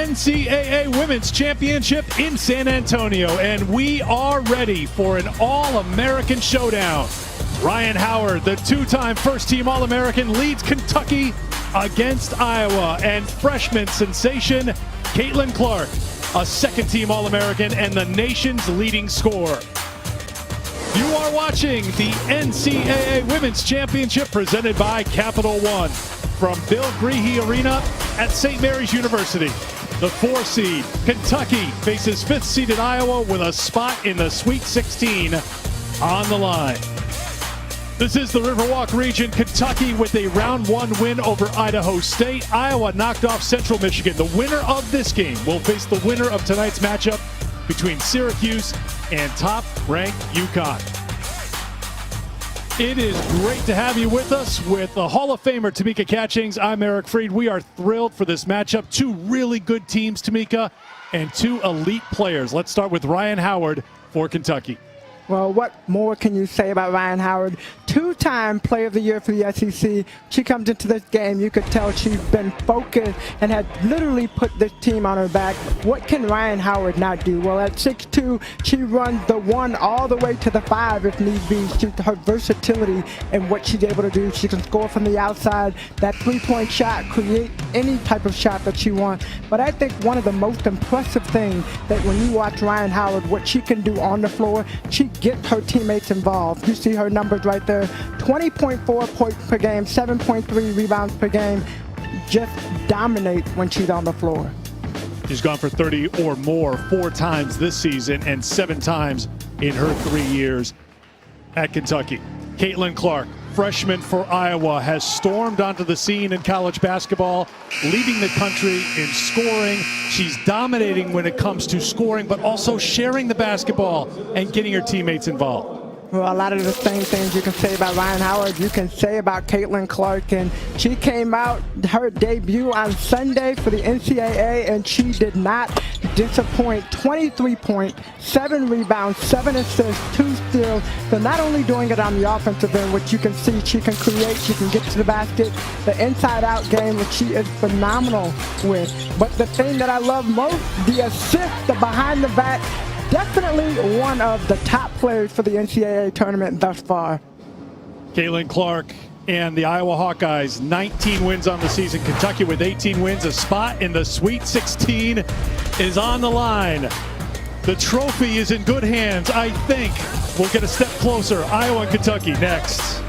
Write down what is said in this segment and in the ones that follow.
NCAA Women's Championship in San Antonio, and we are ready for an All-American showdown. Ryan Howard, the two-time first-team All-American, leads Kentucky against Iowa, and freshman sensation Caitlin Clark, a second-team All-American and the nation's leading scorer. You are watching the NCAA Women's Championship presented by Capital One from Bill Greehey Arena at St. Mary's University. The 4 seed, Kentucky, faces 5th seeded Iowa with a spot in the Sweet 16 on the line. This is the Riverwalk region. Kentucky with a round 1 win over Idaho State. Iowa knocked off Central Michigan. The winner of this game will face the winner of tonight's matchup between Syracuse and top-ranked UConn. It is great to have you with us with the Hall of Famer Tamika Catchings. I'm Eric Freed. We are thrilled for this matchup. 2 really good teams, Tamika, and 2 elite players. Let's start with Ryan Howard for Kentucky. Well, what more can you say about Ryan Howard? 2-time Player of the Year for the SEC. She comes into this game, you could tell she's been focused and had literally put this team on her back. What can Ryan Howard not do? Well, at 6'2", she runs the 1 all the way to the 5 if need be. Her versatility and what she's able to do. She can score from the outside. That 3-point shot, create any type of shot that she wants. But I think one of the most impressive things that when you watch Ryan Howard, what she can do on the floor, she gets her teammates involved. You see her numbers right there. 20.4 points per game, 7.3 rebounds per game. Just dominates when she's on the floor. She's gone for 30 or more 4 times this season and 7 times in her 3 years at Kentucky. Caitlin Clark, freshman for Iowa, has stormed onto the scene in college basketball, leading the country in scoring. She's dominating when it comes to scoring, but also sharing the basketball and getting her teammates involved. Well, a lot of the same things you can say about Ryan Howard, you can say about Caitlin Clark. And she came out, her debut on Sunday for the NCAA, and she did not disappoint. 23 points, 7 rebounds, 7 assists, 2 steals. So not only doing it on the offensive end, which you can see she can create, she can get to the basket, the inside-out game, which she is phenomenal with. But the thing that I love most, the assist, the behind-the-back, definitely one of the top players for the NCAA tournament thus far. Caitlin Clark and the Iowa Hawkeyes, 19 wins on the season. Kentucky with 18 wins. A spot in the Sweet 16 is on the line. The trophy is in good hands. I think we'll get a step closer. Iowa and Kentucky next.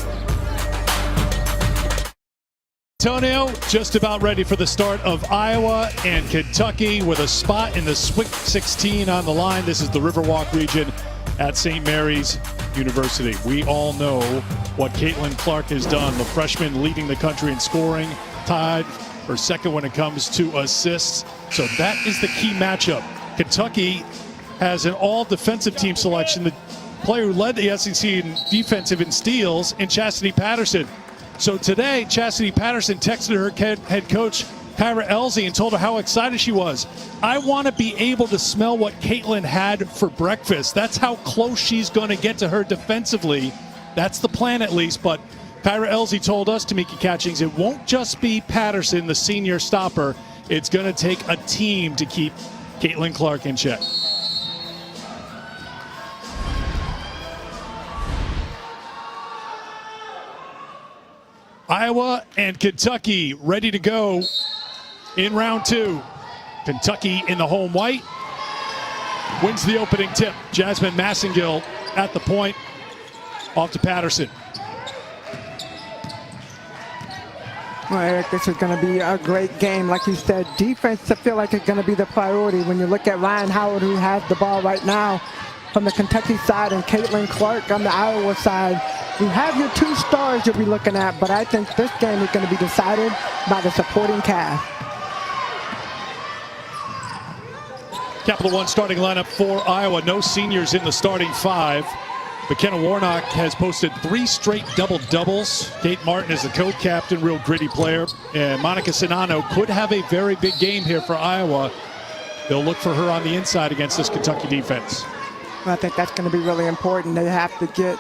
Antonio, just about ready for the start of Iowa and Kentucky with a spot in the Sweet 16 on the line. This is the Riverwalk region at St. Mary's University. We all know what Caitlin Clark has done. The freshman leading the country in scoring, tied for second when it comes to assists. So that is the key matchup. Kentucky has an all-defensive team selection. The player who led the SEC in defensive in steals in Chastity Patterson. So today, Chastity Patterson texted her head coach, Kyra Elsie, and told her how excited she was. I want to be able to smell what Caitlin had for breakfast. That's how close she's going to get to her defensively. That's the plan, at least. But Kyra Elsie told us, Tamika Catchings, it won't just be Patterson, the senior stopper. It's going to take a team to keep Caitlin Clark in check. Iowa and Kentucky ready to go in round 2. Kentucky in the home white wins the opening tip. Jasmine Massengill at the point, off to Patterson. Well, Eric, this is going to be a great game. Like you said, defense, I feel like it's going to be the priority. When you look at Ryan Howard, who has the ball right now from the Kentucky side, and Caitlin Clark on the Iowa side, you have your 2 stars you'll be looking at, but I think this game is going to be decided by the supporting cast. Capital One starting lineup for Iowa. No seniors in the starting 5. McKenna Warnock has posted 3 straight double-doubles. Kate Martin is the co-captain, real gritty player. And Monica Sinano could have a very big game here for Iowa. They'll look for her on the inside against this Kentucky defense. I think that's going to be really important. They have to get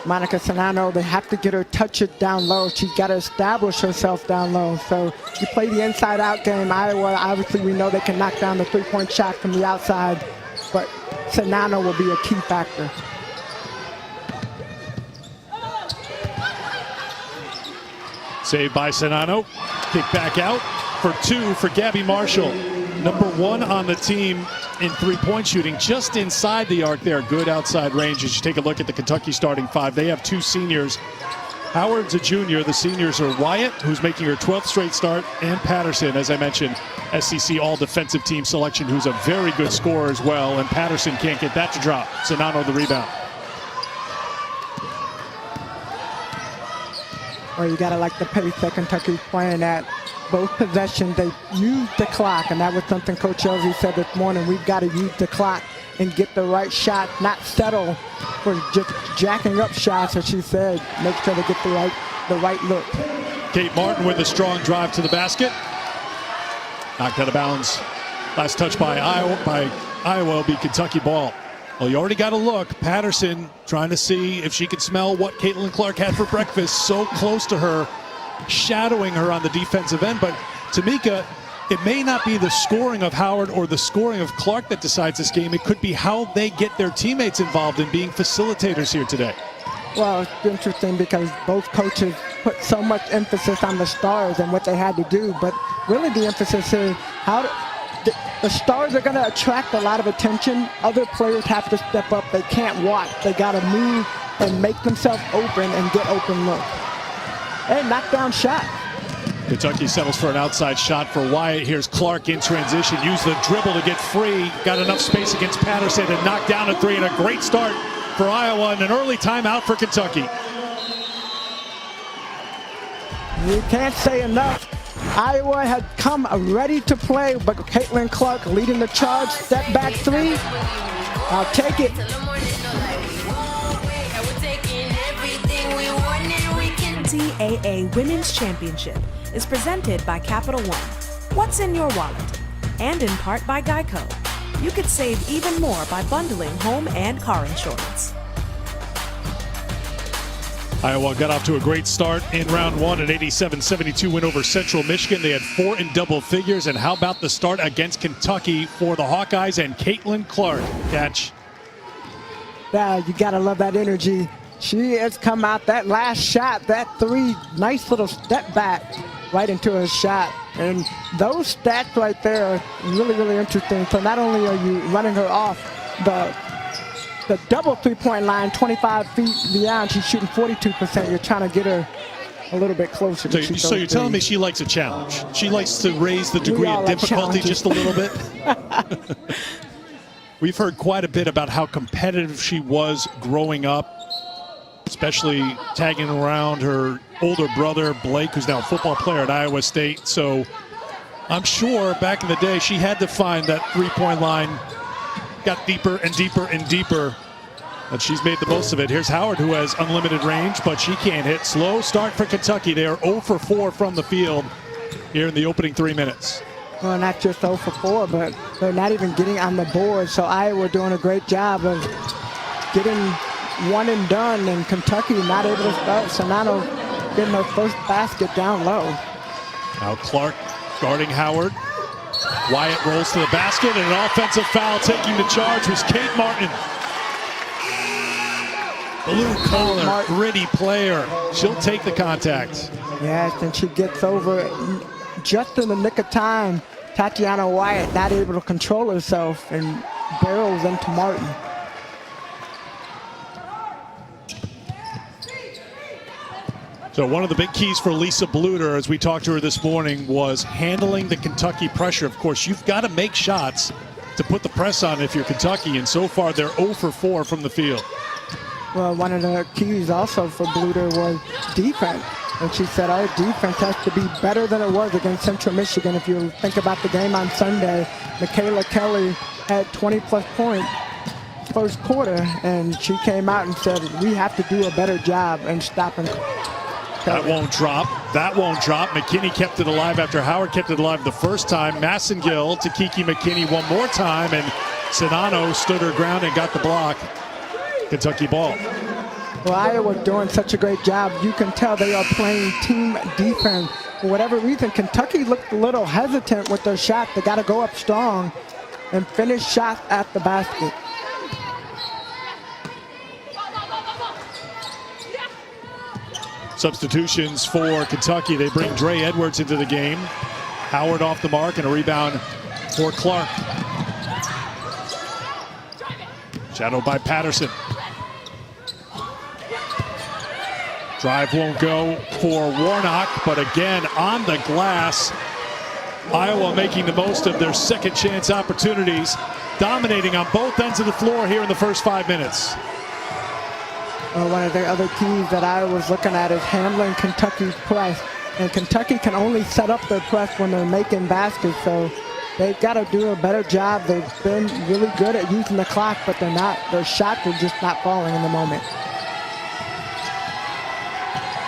Monica Sonano, they have to get her touch it down low. She's got to establish herself down low. So you play the inside-out game. Iowa, obviously, we know they can knock down the three-point shot from the outside, but Sonano will be a key factor. Saved by Sonano. Kick back out for two for Gabby Marshall. #1 on the team in three-point shooting, just inside the arc there. Good outside range. As you take a look at the Kentucky starting five, they have two seniors. Howard's a junior. The seniors are Wyatt, who's making her 12th straight start, and Patterson, as I mentioned, SEC all-defensive team selection, who's a very good scorer as well, and Patterson can't get that to drop. Sonano the rebound. Well, you got to like the pace that Kentucky's playing at. Both possessions, they used the clock, and that was something Coach Elsie said this morning. We've got to use the clock and get the right shot, not settle for just jacking up shots, as she said. Make sure to get the right look. Kate Martin with a strong drive to the basket. Knocked out of bounds. Last touch by Iowa will be Kentucky ball. Well, you already got a look. Patterson trying to see if she could smell what Caitlin Clark had for breakfast. So close to her, shadowing her on the defensive end. But Tamika, it may not be the scoring of Howard or the scoring of Clark that decides this game. It could be how they get their teammates involved in being facilitators here today. Well, it's interesting because both coaches put so much emphasis on the stars and what they had to do. But really the emphasis is the stars are going to attract a lot of attention. Other players have to step up. They can't watch. They got to move and make themselves open and get open look. And knockdown shot. Kentucky settles for an outside shot for Wyatt. Here's Clark in transition. Use the dribble to get free. Got enough space against Patterson to knock down a three, and a great start for Iowa and an early timeout for Kentucky. You can't say enough. Iowa had come ready to play, but Caitlin Clark leading the charge. Step back three. I'll take it. NCAA Women's Championship is presented by Capital One. What's in your wallet? And in part by Geico. You could save even more by bundling home and car insurance. Iowa got off to a great start in round one, an 87-72 win over Central Michigan. They had 4 in double figures. And how about the start against Kentucky for the Hawkeyes and Caitlin Clark? Catch. Yeah, you got to love that energy. She has come out, that last shot, that three, nice little step back right into her shot. And those stats right there are really, really interesting. So not only are you running her off the double three-point line, 25 feet beyond, she's shooting 42%. You're trying to get her a little bit closer. So you're telling me she likes a challenge. She likes to raise the degree of difficulty just a little bit. We've heard quite a bit about how competitive she was growing up, especially tagging around her older brother, Blake, who's now a football player at Iowa State. So I'm sure back in the day, she had to find that three-point line, got deeper and deeper and deeper, but she's made the most of it. Here's Howard, who has unlimited range, but she can't hit. Slow start for Kentucky. They are 0 for 4 from the field here in the opening 3 minutes. Well, not just 0 for 4, but they're not even getting on the board. So Iowa doing a great job of getting one and done, and Kentucky not able to start. Sonano getting her first basket down low. Now Clark guarding Howard. Wyatt rolls to the basket, and an offensive foul. Taking the charge was Kate Martin. Blue collar, gritty player. She'll take the contact. Yes, and she gets over just in the nick of time. Tatiana Wyatt not able to control herself and barrels into Martin. So one of the big keys for Lisa Bluter, as we talked to her this morning, was handling the Kentucky pressure. Of course, you've got to make shots to put the press on if you're Kentucky, and so far they're 0 for 4 from the field. Well, one of the keys also for Bluter was defense. And she said our defense has to be better than it was against Central Michigan. If you think about the game on Sunday, Michaela Kelly had 20-plus points first quarter, and she came out and said, we have to do a better job in stopping Kelly. That won't drop. That won't drop. McKinney kept it alive after Howard kept it alive the first time. Massengill to Kiki McKinney one more time, and Sonano stood her ground and got the block. Kentucky ball. Well, Iowa doing such a great job. You can tell they are playing team defense. For whatever reason, Kentucky looked a little hesitant with their shot. They got to go up strong and finish shots at the basket. Substitutions for Kentucky. They bring Dre Edwards into the game. Howard off the mark and a rebound for Clark. Shadowed by Patterson. Drive won't go for Warnock, but again on the glass. Iowa making the most of their second chance opportunities, dominating on both ends of the floor here in the first 5 minutes. One of the other keys that I was looking at is handling Kentucky's press. And Kentucky can only set up their press when they're making baskets, so they've got to do a better job. They've been really good at using the clock, but they're not. Their shots are just not falling in the moment.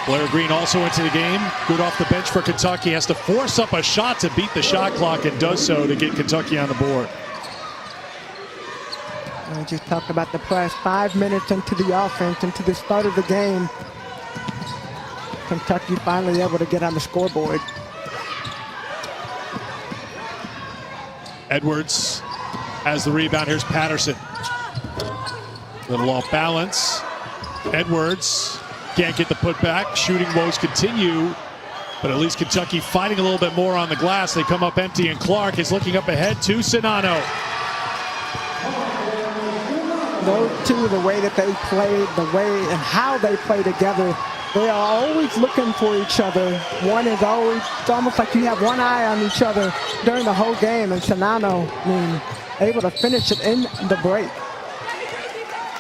Blair Green also into the game. Good off the bench for Kentucky. Has to force up a shot to beat the shot clock and does so to get Kentucky on the board. I just talked about the press. 5 minutes into the offense, into the start of the game. Kentucky finally able to get on the scoreboard. Edwards has the rebound. Here's Patterson. Little off balance. Edwards can't get the putback. Shooting woes continue, but at least Kentucky fighting a little bit more on the glass. They come up empty, and Clark is looking up ahead to Sinano. Those two, the way that they played, the way and how they play together, they are always looking for each other. One is always, it's almost like you have one eye on each other during the whole game, and Sinano, able to finish it in the break.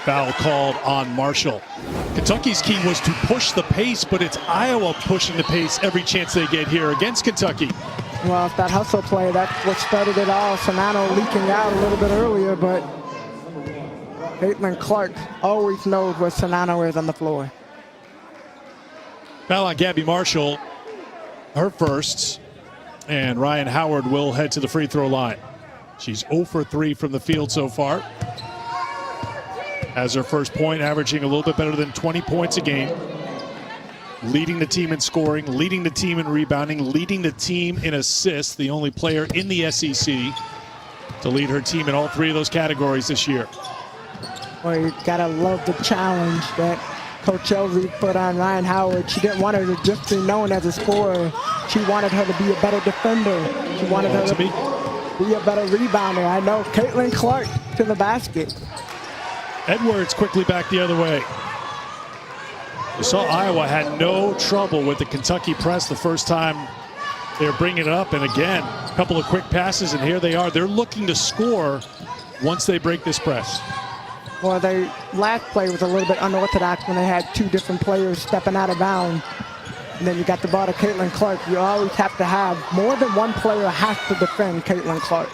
Foul called on Marshall. Kentucky's key was to push the pace, but it's Iowa pushing the pace every chance they get here against Kentucky. Well, if that hustle play, that's what started it all. Sinano leaking out a little bit earlier, but Caitlin Clark always knows where Sinano is on the floor. Foul on Gabby Marshall, her first, and Ryan Howard will head to the free throw line. She's 0 for 3 from the field so far. Has her first point, averaging a little bit better than 20 points a game. Leading the team in scoring, leading the team in rebounding, leading the team in assists, the only player in the SEC to lead her team in all three of those categories this year. Well, you gotta love the challenge that Coach Elsie put on Ryan Howard. She didn't want her to just be known as a scorer. She wanted her to be a better defender. She wanted her to be a better rebounder. I know. Caitlin Clark to the basket. Edwards quickly back the other way. You saw Iowa had no trouble with the Kentucky press the first time they were bringing it up. And again, a couple of quick passes, and here they are. They're looking to score once they break this press. Well, their last play was a little bit unorthodox when they had two different players stepping out of bounds. And then you got the ball to Caitlin Clark. You always have to have more than one player has to defend Caitlin Clark.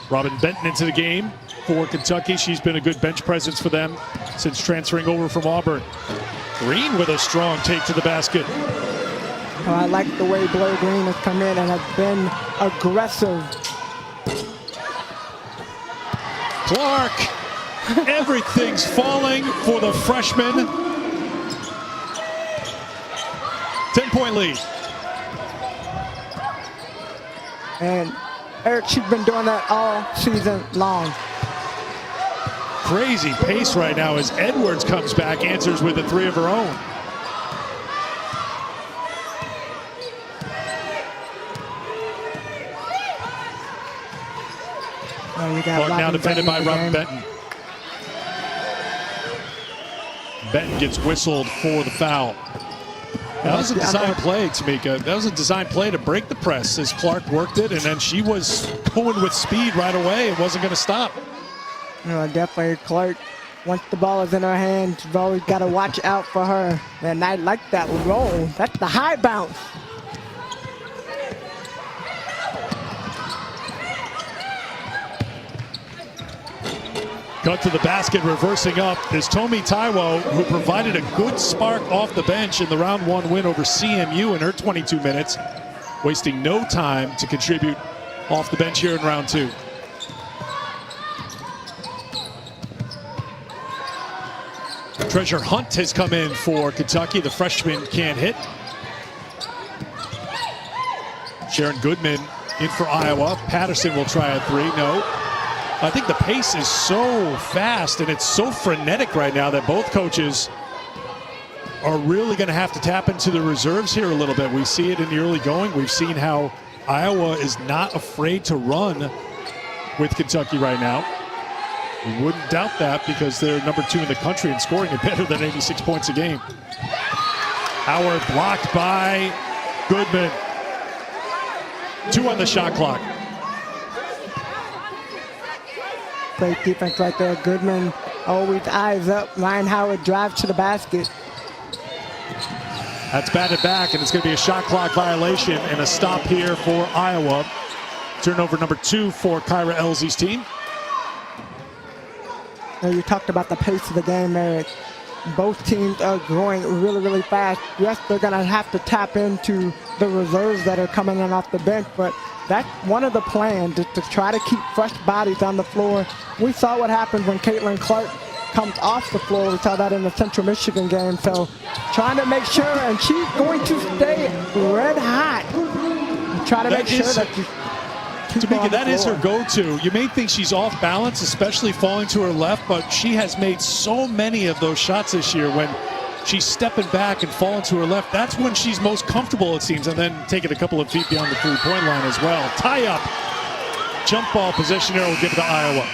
Robin Benton into the game for Kentucky. She's been a good bench presence for them since transferring over from Auburn. Green with a strong take to the basket. I like the way Blair Green has come in and has been aggressive. Clark, everything's falling for the freshman. 10-point lead. And Eric, she's been doing that all season long. Crazy pace right now as Edwards comes back, answers with a three of her own. Oh, you got Clark now defended by Robin Benton. Benton gets whistled for the foul. That was a design play, Tamika. That was a design play to break the press as Clark worked it, and then she was going with speed right away and wasn't going to stop. No, definitely Clark, once the ball is in her hands, you've always got to watch out for her. And I like that roll. That's the high bounce. Cut to the basket, reversing up is Tomi Taiwo, who provided a good spark off the bench in the round one win over CMU in her 22 minutes, wasting no time to contribute off the bench here in round two. Treasure Hunt has come in for Kentucky. The freshman can't hit. Sharon Goodman in for Iowa. Patterson will try a three. No. I think the pace is so fast and it's so frenetic right now that both coaches are really going to have to tap into the reserves here a little bit. We see it in the early going. We've seen how Iowa is not afraid to run with Kentucky right now. We wouldn't doubt that because they're #2 in the country and scoring it better than 86 points a game. Howard blocked by Goodman. 2 on the shot clock. Great defense right there. Goodman always eyes up. Ryan Howard drives to the basket. That's batted back, and it's going to be a shot clock violation and a stop here for Iowa. Turnover #2 for Kyra Elzey's team. Now, you talked about the pace of the game, Eric. Both teams are going really, really fast. Yes, they're going to have to tap into the reserves that are coming in off the bench, but that's one of the plans, is to try to keep fresh bodies on the floor. We saw what happens when Caitlin Clark comes off the floor. We saw that in the Central Michigan game. So trying to make sure, and she's going to stay red hot. Try to make sure that you Tamika, that is her go-to. You may think she's off balance, especially falling to her left, but she has made so many of those shots this year when she's stepping back and falling to her left. That's when she's most comfortable, it seems, and then taking a couple of feet beyond the three-point line as well. Tie up. Jump ball possession here will give it to Iowa.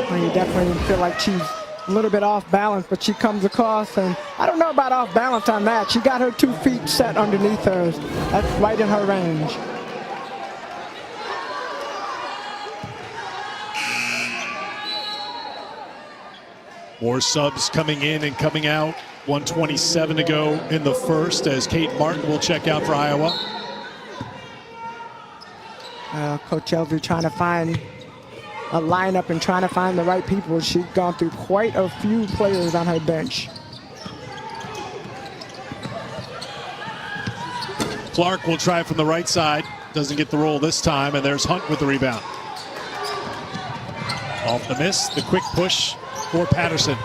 Well, you definitely feel like she's a little bit off balance, but she comes across, and I don't know about off balance on that. She got her 2 feet set underneath hers. That's right in her range. More subs coming in and coming out. 1:27 to go in the first as Kate Martin will check out for Iowa. Coach Elvey trying to find a lineup and trying to find the right people. She's gone through quite a few players on her bench. Clark will try from the right side. Doesn't get the roll this time, and there's Hunt with the rebound. Off the miss, the quick push for Patterson.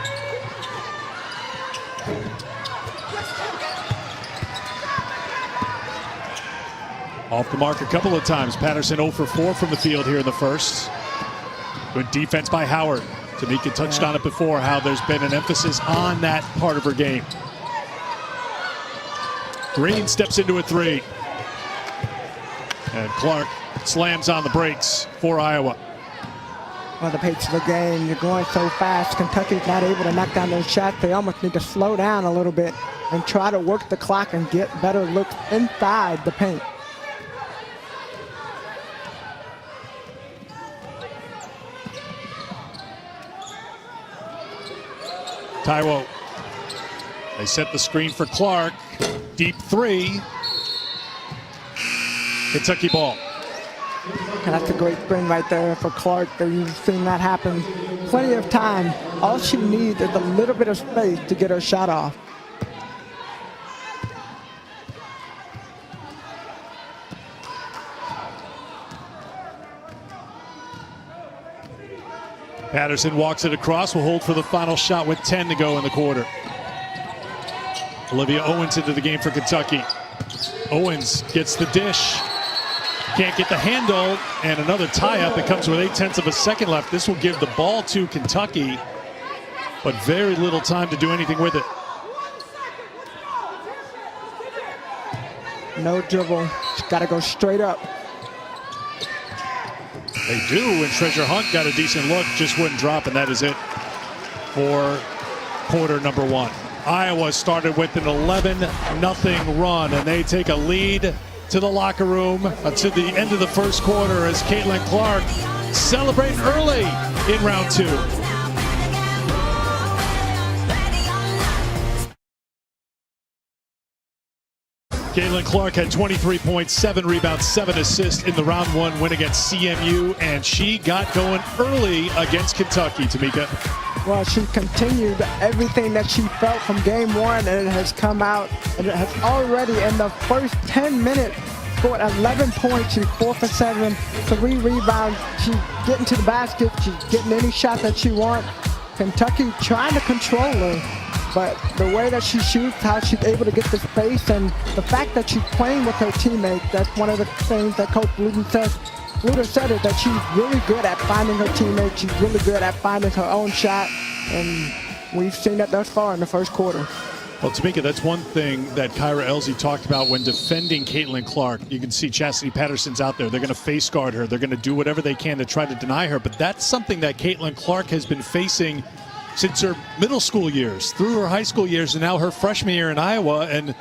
Off the mark a couple of times. Patterson 0 for 4 from the field here in the first. Good defense by Howard. Tamika touched on it before, how there's been an emphasis on that part of her game. Green steps into a three. And Clark slams on the brakes for Iowa. Well, the pace of the game, you're going so fast. Kentucky's not able to knock down those shots. They almost need to slow down a little bit and try to work the clock and get better looks inside the paint. Taiwo. They set the screen for Clark. Deep three. Kentucky ball. And that's a great spin right there for Clark. You've seen that happen plenty of time. All she needs is a little bit of space to get her shot off. Patterson walks it across, will hold for the final shot with 10 to go in the quarter. Olivia Owens into the game for Kentucky. Owens gets the dish. Can't get the handle, and another tie-up. It comes with 0.8 of a second left. This will give the ball to Kentucky, but very little time to do anything with it. No dribble. She's got to go straight up. They do, and Treasure Hunt got a decent look, just wouldn't drop, and that is it for quarter number 1. Iowa started with an 11-0 run, and they take a lead to the locker room to the end of the first quarter as Caitlin Clark celebrating early in round 2. Caitlin Clark had 23 points, 7 rebounds, 7 assists in the round 1 win against CMU, and she got going early against Kentucky, Tamika. Well, she continued everything that she felt from game 1, and it has come out, and it has already in the first 10 minutes scored 11 points. She's 4 for 7, 3 rebounds. She's getting to the basket. She's getting any shot that she wants. Kentucky trying to control her, But the way that she shoots, how she's able to get the space, and the fact that she's playing with her teammates, that's one of the things that Coach Bluder said is that she's really good at finding her teammates. She's really good at finding her own shot, and we've seen that thus far in the first quarter. Well, Tamika, that's one thing that Kyra Elsie talked about when defending Caitlin Clark. You can see Chastity Patterson's out there. They're going to face guard her. They're going to do whatever they can to try to deny her. But that's something that Caitlin Clark has been facing since her middle school years, through her high school years, and now her freshman year in Iowa. And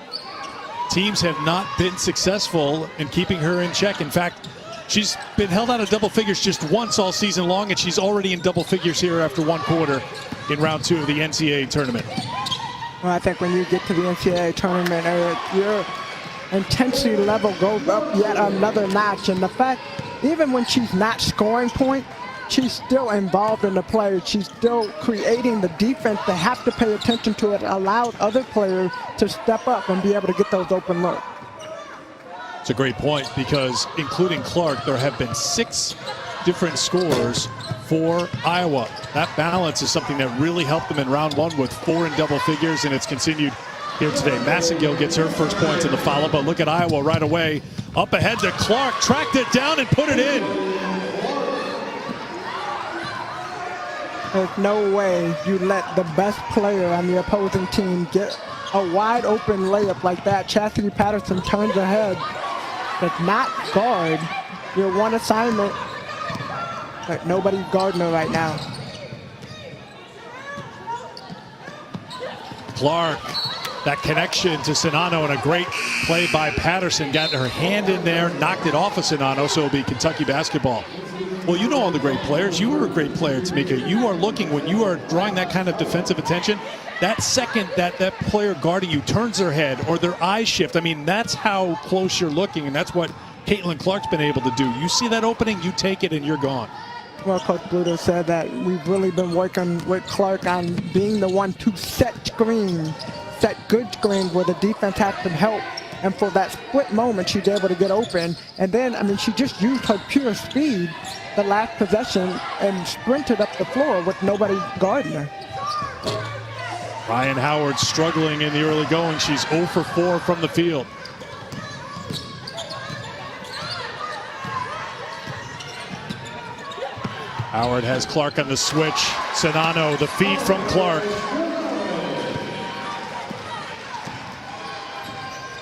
teams have not been successful in keeping her in check. In fact, she's been held out of double figures just once all season long, and she's already in double figures here after one quarter in round 2 of the NCAA tournament. Well, I think when you get to the NCAA tournament, your intensity level goes up yet another notch. And the fact, even when she's not scoring points, she's still involved in the play. She's still creating the defense. They have to pay attention to it, allowed other players to step up and be able to get those open looks. It's a great point because, including Clark, there have been 6 different scores for Iowa. That balance is something that really helped them in round 1 with 4 in double figures, and it's continued here today. Massengill gets her first points in the follow, but look at Iowa right away. Up ahead to Clark, tracked it down and put it in. There's no way you let the best player on the opposing team get a wide open layup like that. Chastity Patterson turns ahead. Does not guard your one assignment. But nobody's guarding her right now. Clark, that connection to Sinano, and a great play by Patterson. Got her hand in there, knocked it off of Sinano, so it'll be Kentucky basketball. Well, you know all the great players. You were a great player, Tamika. You are looking, when you are drawing that kind of defensive attention, that second that player guarding you turns their head or their eyes shift. I mean, that's how close you're looking, and that's what Caitlin Clark's been able to do. You see that opening, you take it, and you're gone. Well, Coach Bluder said that we've really been working with Clark on being the one to set screens, set good screens where the defense has to help. And for that split moment, she's able to get open. And then, I mean, she just used her pure speed the last possession and sprinted up the floor with nobody guarding her. Ryan Howard struggling in the early going. She's 0 for 4 from the field. Howard has Clark on the switch. Sinano, the feed from Clark.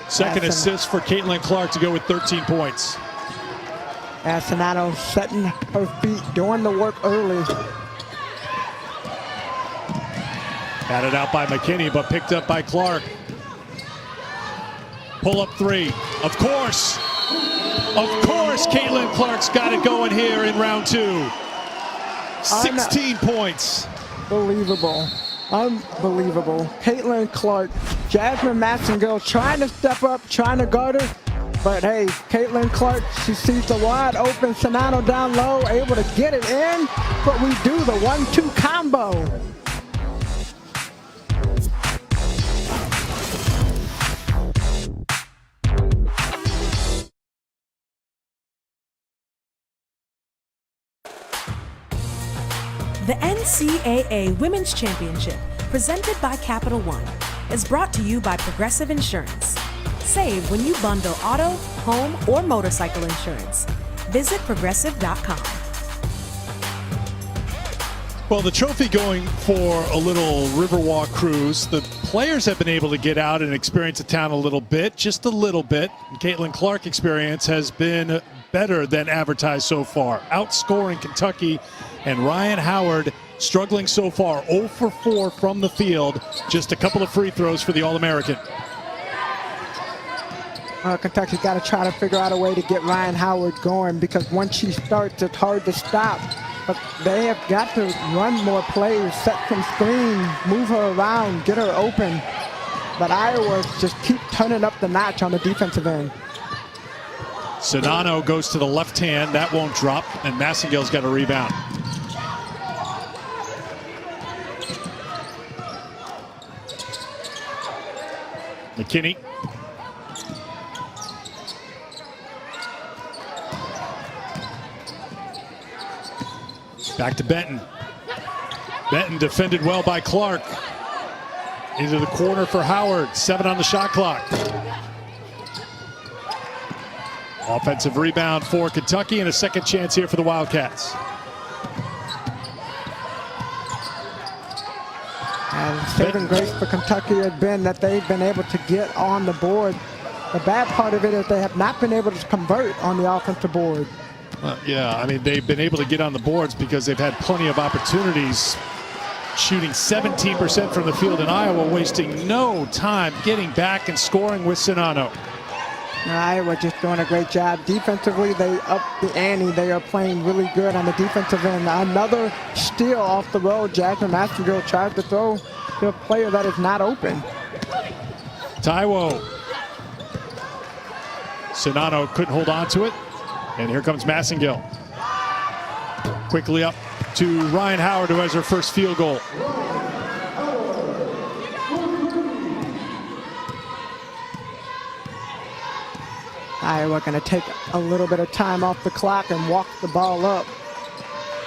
Second assist for Caitlin Clark to go with 13 points. As Sinano setting her feet, doing the work early. Batted out by McKinney, but picked up by Clark. Pull-up 3. Of course, Caitlin Clark's got it going here in round 2. 16 points. Unbelievable. Caitlin Clark, Jasmine Massengill trying to step up, trying to guard her. But hey, Caitlin Clark, she sees the wide open Sinano down low, able to get it in. But we do the 1-2 combo. The NCAA Women's Championship, presented by Capital One, is brought to you by Progressive Insurance. Save when you bundle auto, home, or motorcycle insurance. Visit progressive.com. Well, the trophy going for a little Riverwalk cruise. The players have been able to get out and experience the town a little bit, just a little bit. And Caitlin Clark's experience has been better than advertised so far, outscoring Kentucky. And Ryan Howard struggling so far, 0 for 4 from the field. Just a couple of free throws for the All-American. Kentucky's got to try to figure out a way to get Ryan Howard going, because once she starts, it's hard to stop. But they have got to run more plays, set some screens, move her around, get her open. But Iowa just keep turning up the notch on the defensive end. Sinano goes to the left hand. That won't drop, and Massengill's got a rebound. McKinney. Back to Benton. Benton defended well by Clark. Into the corner for Howard. 7 on the shot clock. Offensive rebound for Kentucky and a second chance here for the Wildcats. And saving grace for Kentucky has been that they've been able to get on the board. The bad part of it is they have not been able to convert on the offensive board. Yeah, I mean, they've been able to get on the boards because they've had plenty of opportunities. Shooting 17% from the field in Iowa, wasting no time getting back and scoring with Sonano. Iowa just doing a great job. Defensively, they upped the ante. They are playing really good on the defensive end. Another steal off the road. Jasmine Massengill tried to throw to a player that is not open. Taiwo. Sonano couldn't hold on to it. And here comes Massengill. Quickly up to Ryan Howard, who has her first field goal. Iowa going to take a little bit of time off the clock and walk the ball up.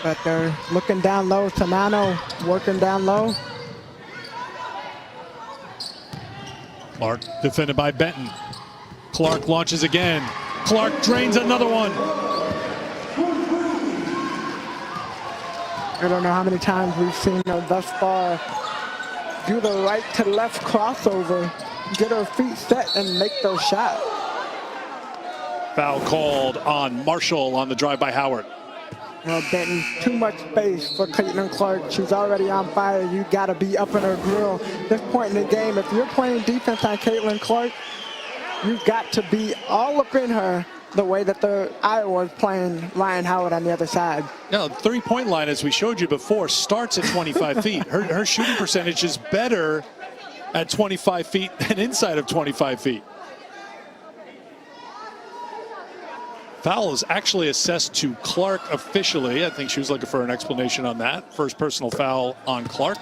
But they're looking down low. Sonano working down low. Clark defended by Benton. Clark launches again. Clark drains another one. I don't know how many times we've seen her thus far do the right to left crossover, get her feet set, and make those shots. Foul called on Marshall on the drive by Howard. Well, Benton, too much space for Caitlin Clark. She's already on fire. You got to be up in her grill. This point in the game, if you're playing defense on Caitlin Clark, you've got to be all up in her the way that the Iowa is playing Ryan Howard on the other side. No, three-point line, as we showed you before, starts at 25 feet. Her shooting percentage is better at 25 feet than inside of 25 feet. Foul is actually assessed to Clark officially. I think she was looking for an explanation on that. First personal foul on Clark.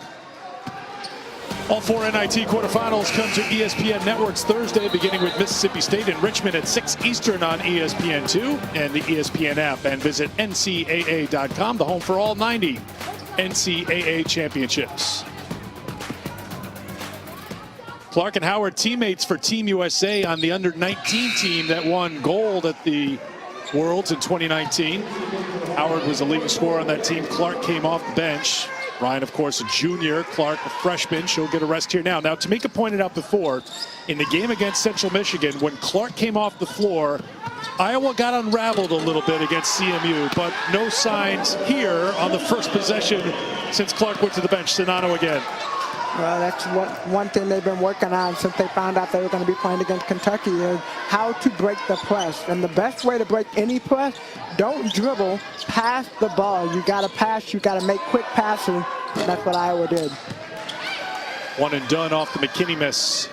All 4 NIT quarterfinals come to ESPN Networks Thursday, beginning with Mississippi State and Richmond at 6 Eastern on ESPN2 and the ESPN app. And visit NCAA.com, the home for all 90 NCAA championships. Clark and Howard teammates for Team USA on the under-19 team that won gold at the Worlds in 2019. Howard was a leading scorer on that team. Clark came off the bench. Ryan, of course, a junior. Clark, a freshman. She'll get a rest here now. Now, Tamika pointed out before, in the game against Central Michigan, when Clark came off the floor, Iowa got unraveled a little bit against CMU, but no signs here on the first possession since Clark went to the bench. Sonano again. Well, that's one thing they've been working on since they found out they were going to be playing against Kentucky is how to break the press. And the best way to break any press, don't dribble, pass the ball. You got to pass, you got to make quick passes. And that's what Iowa did. One and done off the McKinney miss.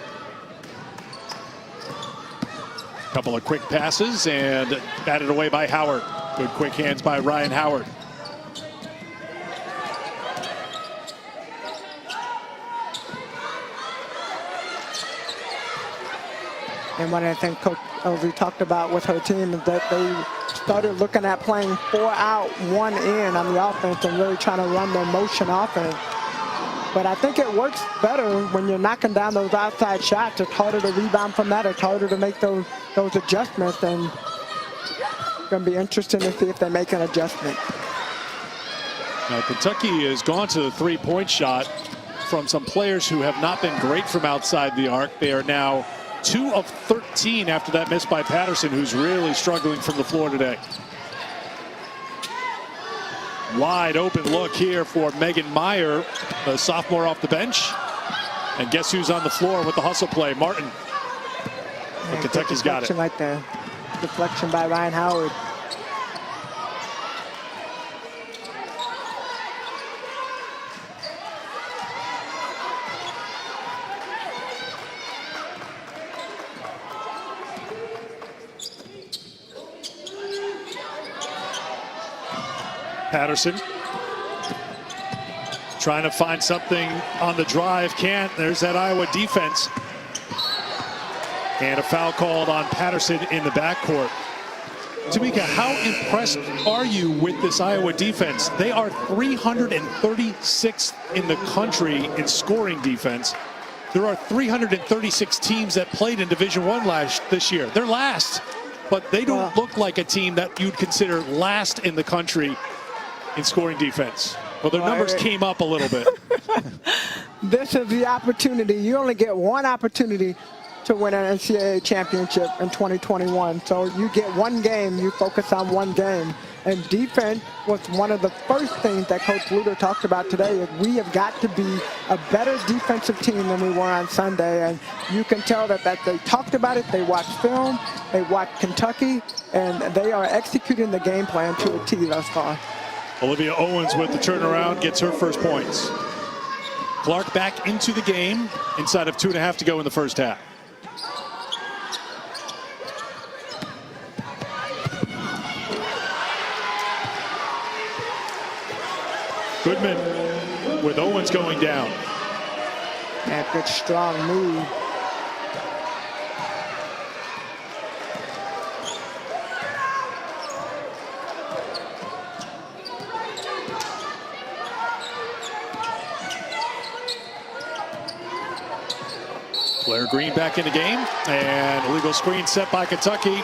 Couple of quick passes and batted away by Howard. Good quick hands by Ryan Howard. And one of the things Coach Elsie talked about with her team is that they started looking at playing 4 out, 1 in on the offense and really trying to run their motion offense. But I think it works better when you're knocking down those outside shots. It's harder to rebound from that. It's harder to make those adjustments. And it's going to be interesting to see if they make an adjustment. Now, Kentucky has gone to the three-point shot from some players who have not been great from outside the arc. They are now 2 of 13 after that miss by Patterson, who's really struggling from the floor today. Wide open look here for Megan Meyer, the sophomore off the bench. And guess who's on the floor with the hustle play? Martin. But Kentucky's got it. Like the deflection by Ryan Howard. Patterson trying to find something on the drive. Can't. There's that Iowa defense. And a foul called on Patterson in the backcourt. Tamika, how impressed are you with this Iowa defense? They are 336th in the country in scoring defense, There are 336 teams that played in Division I this year. They're last, but they don't look like a team that you'd consider last in the country in scoring defense. Well, their numbers came up a little bit. This is the opportunity. You only get one opportunity to win an NCAA championship in 2021. So you get one game, you focus on one game. And defense was one of the first things that Coach Luter talked about today. We have got to be a better defensive team than we were on Sunday. And you can tell that they talked about it, they watched film, they watched Kentucky, and they are executing the game plan to a T thus far. Olivia Owens with the turnaround gets her first points. Clark back into the game inside of 2.5 to go in the first half. Goodman with Owens going down. And good strong move. Blair Green back in the game, and illegal screen set by Kentucky.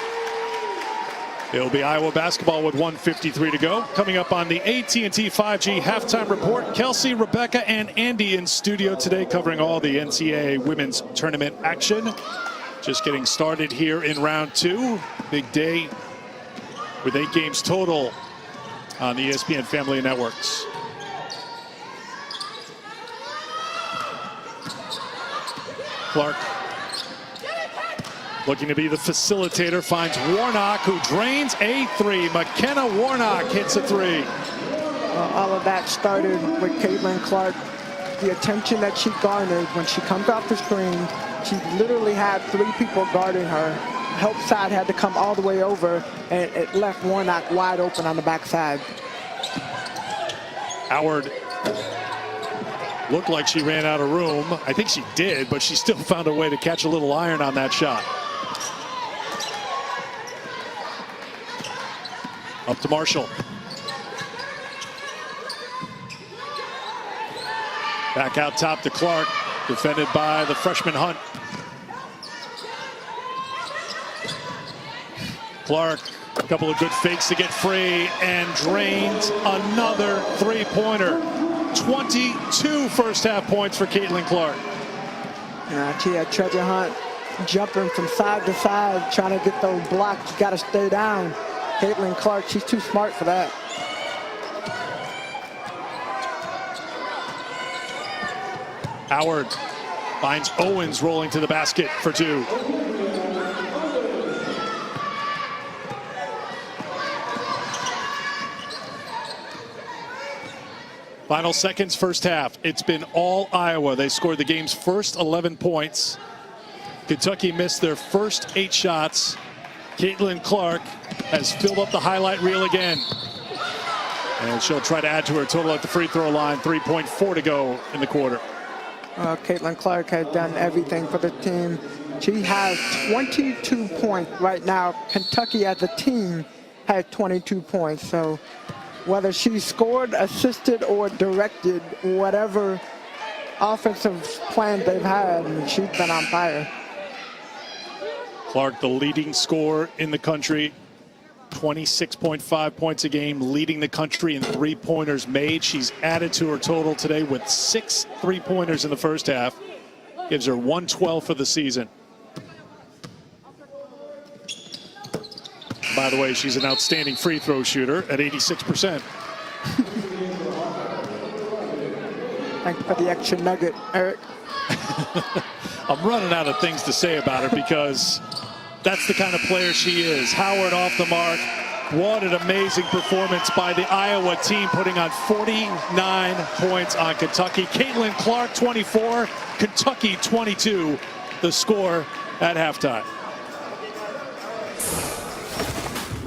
It'll be Iowa basketball with 1:53 to go. Coming up on the AT&T 5G halftime report, Kelsey, Rebecca, and Andy in studio today covering all the NCAA women's tournament action. Just getting started here in round 2. Big day with 8 games total on the ESPN family of networks. Clark looking to be the facilitator, finds Warnock, who drains a 3. McKenna Warnock hits a 3. All of that started with Caitlin Clark. The attention that she garnered when she comes off the screen, she literally had 3 people guarding her. Help side had to come all the way over, and it left Warnock wide open on the backside. Howard looked like she ran out of room. I think she did, but she still found a way to catch a little iron on that shot. Up to Marshall. Back out top to Clark, defended by the freshman Hunt. Clark, a couple of good fakes to get free, and drains another 3-pointer. 22 first half points for Caitlin Clark. She had Treasure Hunt jumping from side to side, trying to get those blocks. You got to stay down. Caitlin Clark, she's too smart for that. Howard finds Owens rolling to the basket for 2. Final seconds, first half. It's been all Iowa. They scored the game's first 11 points. Kentucky missed their first 8 shots. Caitlin Clark has filled up the highlight reel again. And she'll try to add to her total at the free throw line. 3.4 to go in the quarter. Caitlin Clark has done everything for the team. She has 22 points right now. Kentucky as a team has 22 points. So whether she scored, assisted, or directed, whatever offensive plan they've had, she's been on fire. Clark, the leading scorer in the country, 26.5 points a game, leading the country in 3-pointers made. She's added to her total today with 6 3-pointers in the first half. Gives her 112 for the season. By the way, she's an outstanding free throw shooter at 86%. Thanks for the extra nugget, Eric. I'm running out of things to say about her because that's the kind of player she is. Howard off the mark. What an amazing performance by the Iowa team, putting on 49 points on Kentucky. Caitlin Clark, 24. Kentucky, 22. The score at halftime.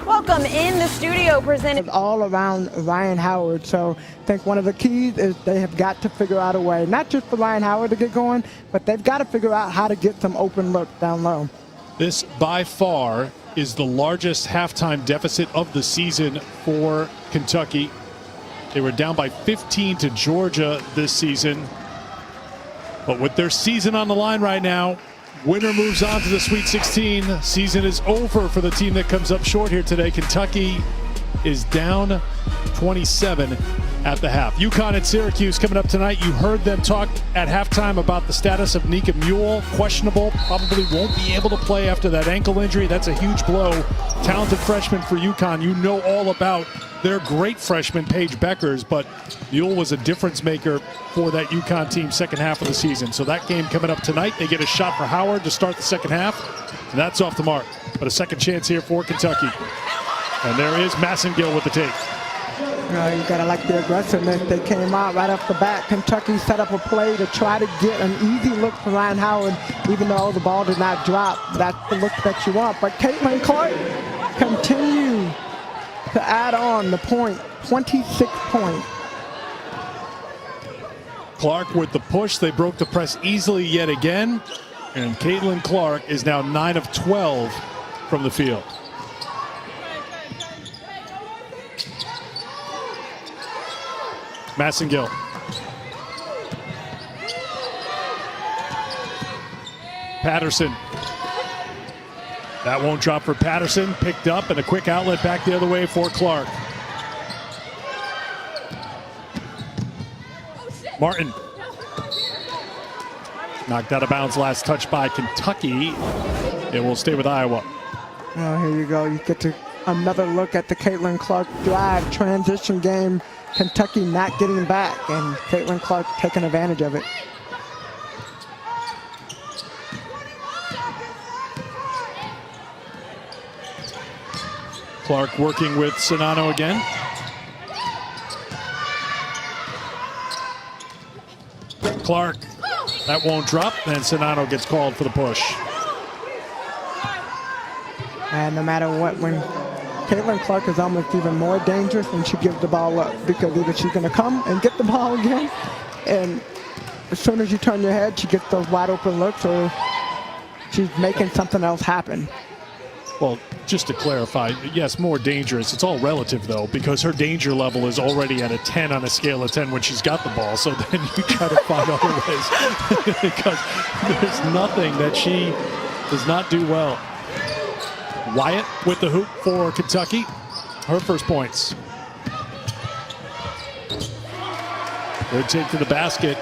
Welcome in the studio, presented all around Ryan Howard. So I think one of the keys is they have got to figure out a way, not just for Ryan Howard to get going, but they've got to figure out how to get some open looks down low. This, by far, is the largest halftime deficit of the season for Kentucky. They were down by 15 to Georgia this season. But with their season on the line right now, winner moves on to the Sweet 16. Season is over for the team that comes up short here today. Kentucky is down 27 at the half. UConn and Syracuse coming up tonight. You heard them talk at halftime about the status of Nika Mule. Questionable, probably won't be able to play after that ankle injury. That's a huge blow. Talented freshman for UConn. You know all about their great freshman, Paige Beckers, but Mule was a difference maker for that UConn team second half of the season. So that game coming up tonight. They get a shot for Howard to start the second half, and that's off the mark. But a second chance here for Kentucky. And there is Massengill with the take. You gotta like the aggressiveness. They came out right off the bat. Kentucky set up a play to try to get an easy look for Ryan Howard, even though the ball did not drop. That's the look that you want. But Caitlin Clark continue to add on the point, 26 points. Clark with the push. They broke the press easily yet again. And Caitlin Clark is now 9 of 12 from the field. Massengill. Patterson. That won't drop for Patterson. Picked up and a quick outlet back the other way for Clark. Martin. Knocked out of bounds last touch by Kentucky. It will stay with Iowa. Oh, here you go. You get to another look at the Caitlin Clark drive transition game. Kentucky not getting back, and Caitlin Clark taking advantage of it. Clark working with Sonano again. Clark, that won't drop, and Sonano gets called for the push. And no matter what, when Caitlin Clark is almost even more dangerous when she gives the ball up, because either she's going to come and get the ball again, and as soon as you turn your head, she gets those wide open looks, or she's making something else happen. Well, just to clarify, yes, more dangerous. It's all relative, though, because her danger level is already at a 10 on a scale of 10 when she's got the ball. So then you try to find other ways because there's nothing that she does not do well. Wyatt with the hoop for Kentucky. Her first points. Good take to the basket.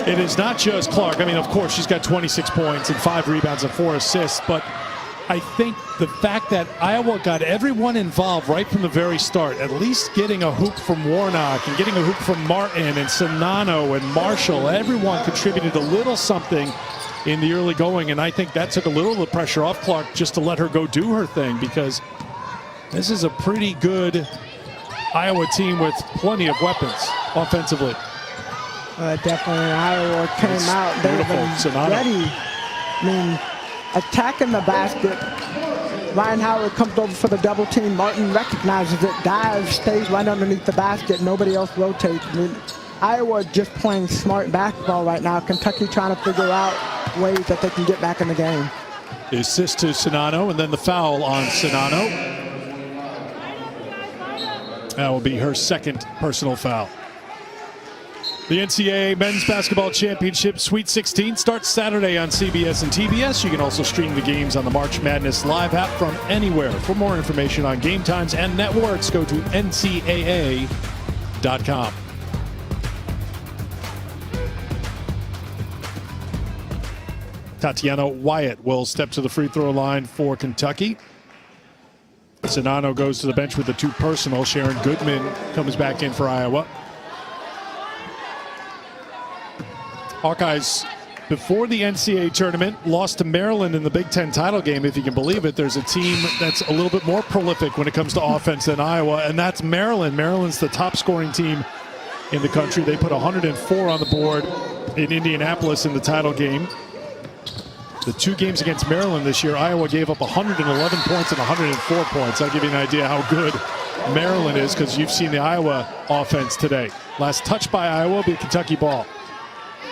It is not just Clark. I mean, of course, she's got 26 points and 5 rebounds and 4 assists, but I think the fact that Iowa got everyone involved right from the very start, at least getting a hoop from Warnock and getting a hoop from Martin and Sonano and Marshall, everyone contributed a little something in the early going, and I think that took a little of the pressure off Clark just to let her go do her thing, because this is a pretty good Iowa team with plenty of weapons offensively. Definitely Iowa came out. They were ready. I mean, attacking the basket. Ryan Howard comes over for the double team. Martin recognizes it, dives, stays right underneath the basket. Nobody else rotates. I mean, Iowa just playing smart basketball right now. Kentucky trying to figure out ways that they can get back in the game. The assist to Sonano, and then the foul on Sonano. That will be her second personal foul. The NCAA Men's Basketball Championship Sweet 16 starts Saturday on CBS and TBS. You can also stream the games on the March Madness Live app from anywhere. For more information on game times and networks, go to ncaa.com. Tatiana Wyatt will step to the free throw line for Kentucky. Sonano goes to the bench with the 2 personal. Sharon Goodman comes back in for Iowa. Hawkeyes, before the NCAA tournament, lost to Maryland in the Big Ten title game, if you can believe it. There's a team that's a little bit more prolific when it comes to offense than Iowa, and that's Maryland. Maryland's the top scoring team in the country. They put 104 on the board in Indianapolis in the title game. The 2 games against Maryland this year, Iowa gave up 111 points and 104 points. I'll give you an idea how good Maryland is, because you've seen the Iowa offense today. Last touch by Iowa will be Kentucky ball.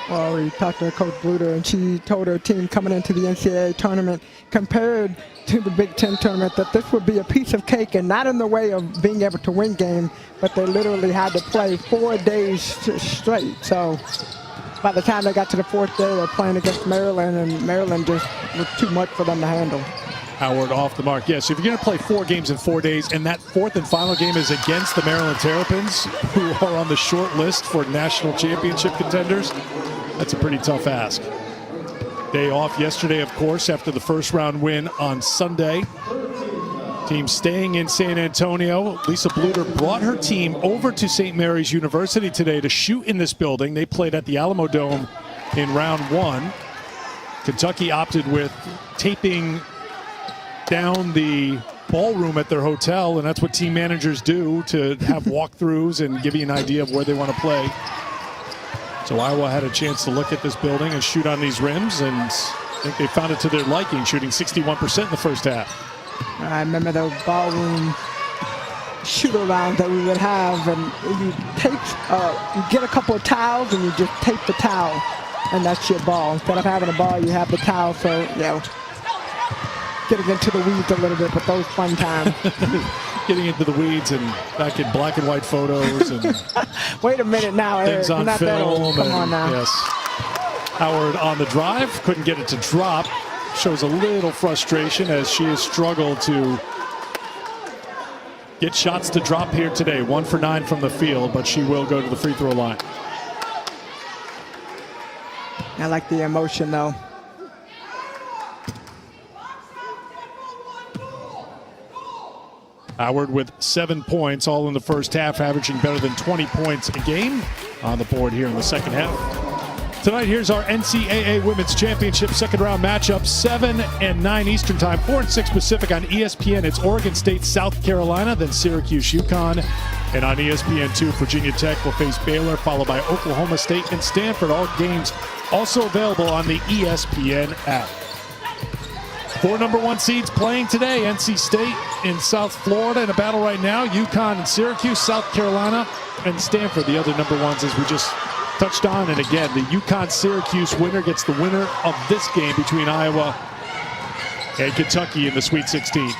Well, we talked to Coach Bluter, and she told her team coming into the NCAA tournament, compared to the Big Ten tournament, that this would be a piece of cake, and not in the way of being able to win games, but they literally had to play 4 days straight. So by the time they got to the fourth day, they were playing against Maryland, and Maryland just was too much for them to handle. Howard off the mark. Yes, if you're going to play 4 games in 4 days, and that fourth and final game is against the Maryland Terrapins, who are on the short list for national championship contenders, that's a pretty tough ask. Day off yesterday, of course, after the first round win on Sunday. Team staying in San Antonio. Lisa Bluter brought her team over to St. Mary's University today to shoot in this building. They played at the Alamo Dome in round 1. Kentucky opted with taping down the ballroom at their hotel, and that's what team managers do, to have walkthroughs and give you an idea of where they want to play. So Iowa had a chance to look at this building and shoot on these rims, and I think they found it to their liking, shooting 61% in the first half. I remember those ballroom shoot-arounds that we would have, and you get a couple of towels and you just tape the towel, and that's your ball. Instead of having a ball, you have the towel. So, you know, getting into the weeds a little bit, but those fun times. Getting into the weeds and back in black and white photos and wait a minute now, Eric. things on not film. that old. Come on now. Yes. Howard on the drive, couldn't get it to drop. Shows a little frustration as she has struggled to get shots to drop here today. 1 for 9 from the field, but she will go to the free throw line. I like the emotion, though. Howard with 7 points, all in the first half, averaging better than 20 points a game on the board here in the second half. Tonight, here's our NCAA Women's Championship second round matchup, 7 and 9 Eastern Time, 4 and 6 Pacific on ESPN. It's Oregon State, South Carolina, then Syracuse, UConn. And on ESPN2, Virginia Tech will face Baylor, followed by Oklahoma State and Stanford. All games also available on the ESPN app. 4 number 1 seeds playing today. NC State in South Florida in a battle right now. UConn and Syracuse, South Carolina, and Stanford, the other number 1s, as we just touched on. And again, the UConn-Syracuse winner gets the winner of this game between Iowa and Kentucky in the Sweet 16.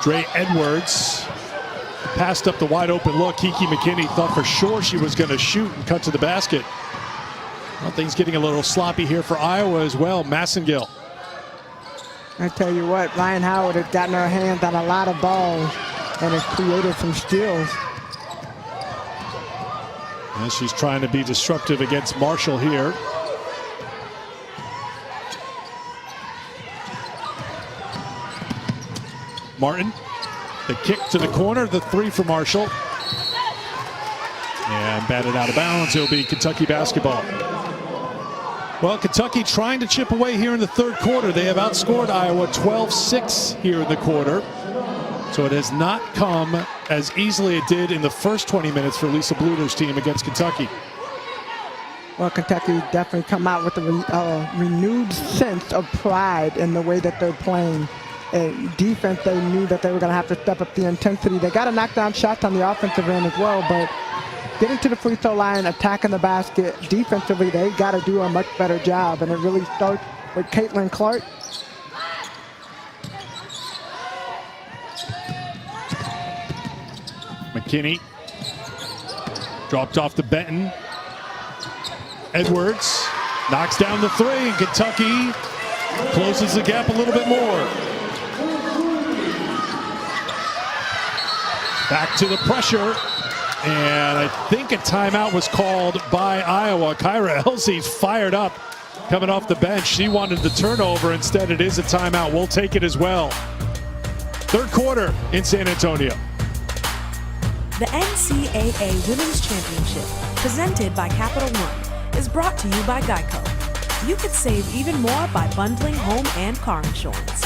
Dre Edwards passed up the wide open look. Kiki McKinney thought for sure she was going to shoot and cut to the basket. Well, things getting a little sloppy here for Iowa as well. Massengill. I tell you what, Ryan Howard has gotten her hands on a lot of balls and has created some steals. And she's trying to be disruptive against Marshall here. Martin, the kick to the corner, the 3 for Marshall. And batted out of bounds. It'll be Kentucky basketball. Well, Kentucky trying to chip away here in the third quarter. They have outscored Iowa 12-6 here in the quarter. So it has not come as easily as it did in the first 20 minutes for Lisa Bluter's team against Kentucky. Well, Kentucky definitely come out with a renewed sense of pride in the way that they're playing. Defense, they knew that they were going to have to step up the intensity. They got to knock down shots on the offensive end as well, but getting to the free throw line, attacking the basket, defensively, they got to do a much better job, and it really starts with Caitlin Clark. McKinney dropped off to Benton. Edwards knocks down the 3, and Kentucky closes the gap a little bit more. Back to the pressure, and I think a timeout was called by Iowa. Kyra Elsie's fired up coming off the bench. She wanted the turnover. Instead, it is a timeout. We'll take it as well. Third quarter in San Antonio. The NCAA Women's Championship, presented by Capital One, is brought to you by Geico. You could save even more by bundling home and car insurance.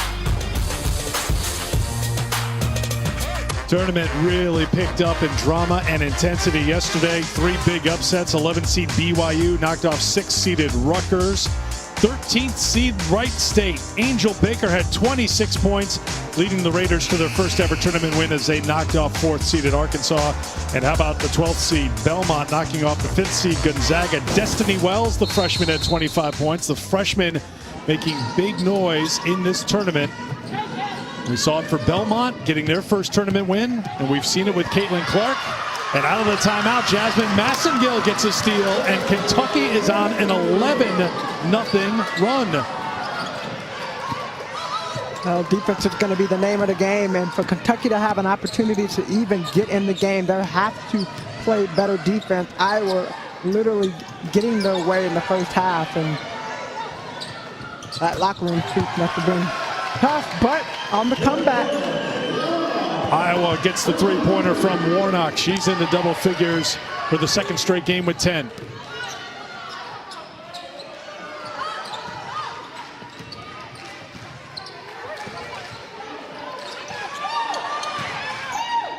Tournament really picked up in drama and intensity yesterday. 3 big upsets. 11th seed BYU knocked off 6th-seeded Rutgers. 13th seed Wright State. Angel Baker had 26 points, leading the Raiders to their first ever tournament win as they knocked off 4th-seeded Arkansas. And how about the 12th seed Belmont knocking off the 5th seed Gonzaga? Destiny Wells, the freshman, had 25 points. The freshman making big noise in this tournament. We saw it for Belmont getting their first tournament win, and we've seen it with Caitlin Clark. And out of the timeout, Jasmine Massengill gets a steal, and Kentucky is on an 11-0 run. Well, defense is going to be the name of the game, and for Kentucky to have an opportunity to even get in the game, they have to play better defense. Iowa literally getting their way in the first half, and that locker room speech must have been tough, but on the comeback. Iowa gets the three-pointer from Warnock. She's into double figures for the second straight game with 10.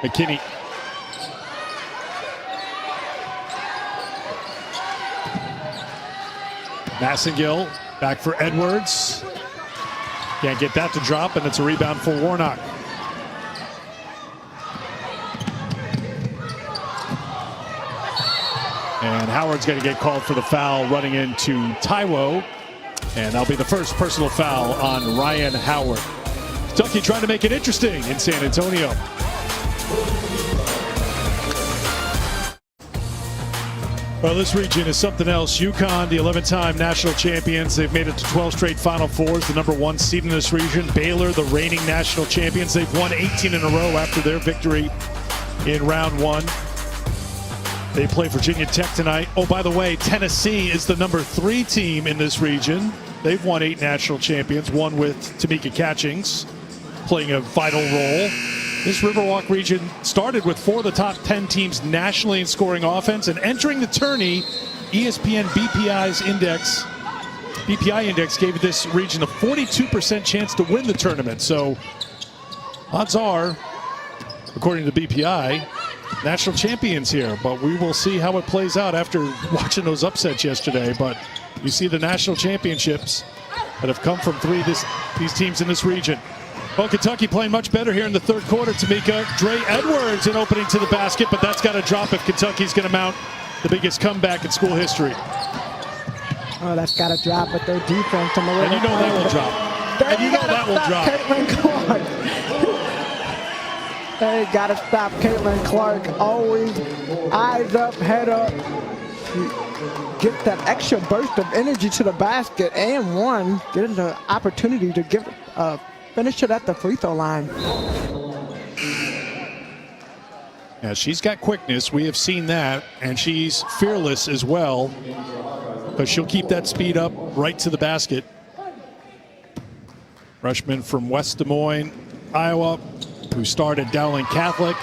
McKinney. Massengill back for Edwards. Can't get that to drop, and it's a rebound for Warnock. And Howard's going to get called for the foul running into Taiwo. And that'll be the first personal foul on Ryan Howard. Kentucky trying to make it interesting in San Antonio. Well, this region is something else. UConn, the 11-time national champions. They've made it to 12 straight Final Fours, the #1 seed in this region. Baylor, the reigning national champions. They've won 18 in a row after their victory in round 1. They play Virginia Tech tonight. Oh, by the way, Tennessee is the #3 team in this region. They've won 8 national champions, one with Tamika Catchings playing a vital role. This Riverwalk region started with 4 of the top 10 teams nationally in scoring offense, and entering the tourney, ESPN BPI index gave this region a 42% chance to win the tournament. So odds are, according to BPI, national champions here, but we will see how it plays out after watching those upsets yesterday. But you see the national championships that have come from these teams in this region. Well, Kentucky playing much better here in the third quarter. Tamika Dre Edwards an opening to the basket, but that's got to drop if Kentucky's going to mount the biggest comeback in school history. Oh, that's got to drop with their defense. And you know that will drop. And you know that will drop. Caitlin Clark. They got to stop Caitlin Clark. Always eyes up, head up. Get that extra burst of energy to the basket, and getting the opportunity to finish it at the free throw line. Yeah, she's got quickness. We have seen that, and she's fearless as well. But she'll keep that speed up right to the basket. Freshman from West Des Moines, Iowa, who started Dowling Catholic.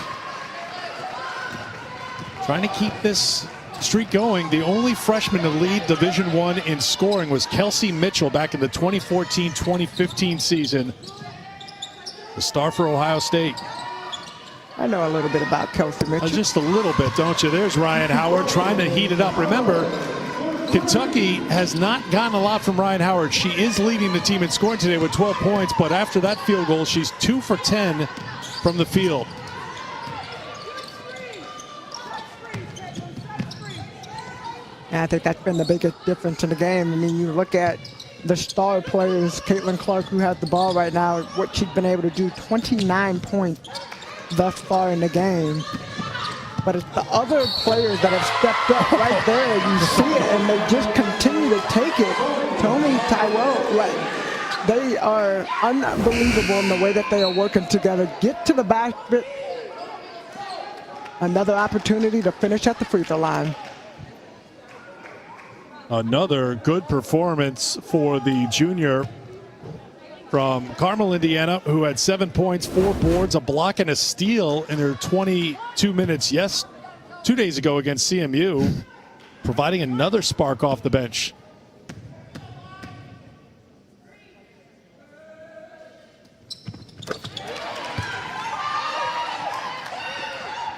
Trying to keep this streak going. The only freshman to lead Division I in scoring was Kelsey Mitchell back in the 2014-2015 season. The star for Ohio State. I know a little bit about Kelsey Mitchell. Just a little bit, don't you? There's Ryan Howard trying to heat it up. Remember, Kentucky has not gotten a lot from Ryan Howard. She is leading the team in scoring today with 12 points, but after that field goal, she's 2 for 10 from the field. And I think that's been the biggest difference in the game. I mean, you look at the star players, Caitlin Clark, who has the ball right now, what she's been able to do, 29 points thus far in the game. But it's the other players that have stepped up right there. You see it, and they just continue to take it. Tony, Taiwo, they are unbelievable in the way that they are working together. Get to the basket. Another opportunity to finish at the free throw line. Another good performance for the junior from Carmel, Indiana, who had 7 points, 4 boards, a block, and a steal in her 22 minutes 2 days ago against CMU, providing another spark off the bench.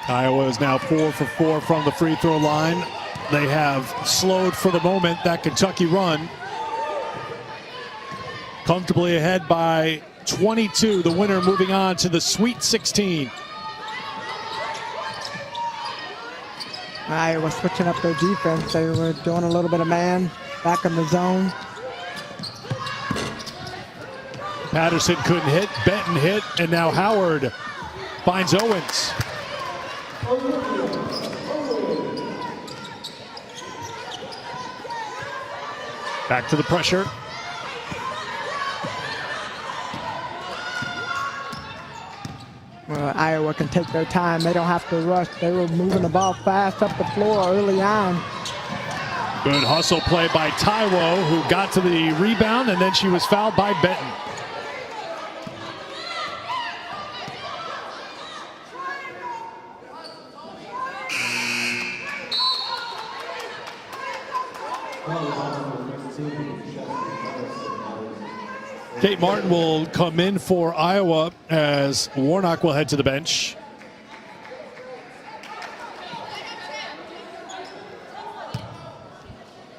Iowa is now 4 for 4 from the free throw line. They have slowed for the moment that Kentucky run. Comfortably ahead by 22. The winner moving on to the Sweet 16. Iowa switching up their defense. They were doing a little bit of man back in the zone. Patterson couldn't hit. Benton hit. And now Howard finds Owens. Back to the pressure. Well, Iowa can take their time. They don't have to rush. They were moving the ball fast up the floor early on. Good hustle play by Taiwo, who got to the rebound, and then she was fouled by Benton. Kate Martin will come in for Iowa as Warnock will head to the bench.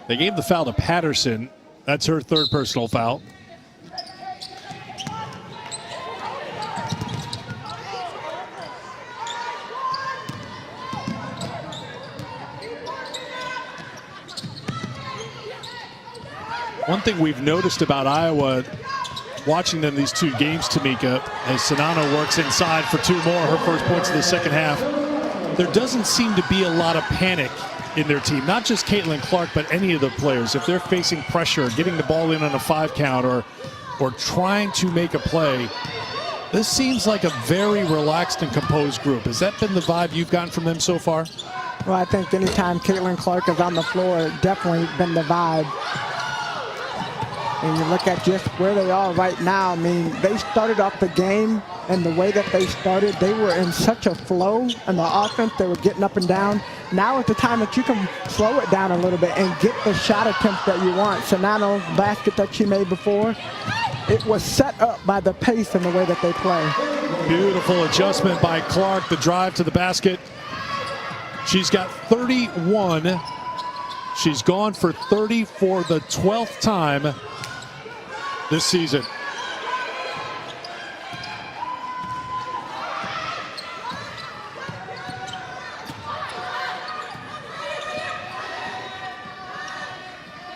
They gave the foul to Patterson. That's her third personal foul. One thing we've noticed about Iowa, watching them these two games, Tamika, as Sinano works inside for two more, her first points of the second half, there doesn't seem to be a lot of panic in their team. Not just Caitlin Clark, but any of the players. If they're facing pressure, getting the ball in on a 5 count, or trying to make a play, this seems like a very relaxed and composed group. Has that been the vibe you've gotten from them so far? Well, I think anytime Caitlin Clark is on the floor, it's definitely been the vibe. And you look at just where they are right now. I mean, they started off the game, and the way that they started, they were in such a flow in the offense. They were getting up and down. Now is the time that you can slow it down a little bit and get the shot attempts that you want. Sinano's basket that she made before, it was set up by the pace and the way that they play. Beautiful adjustment by Clark, the drive to the basket. She's got 31. She's gone for 30 for the 12th time this season.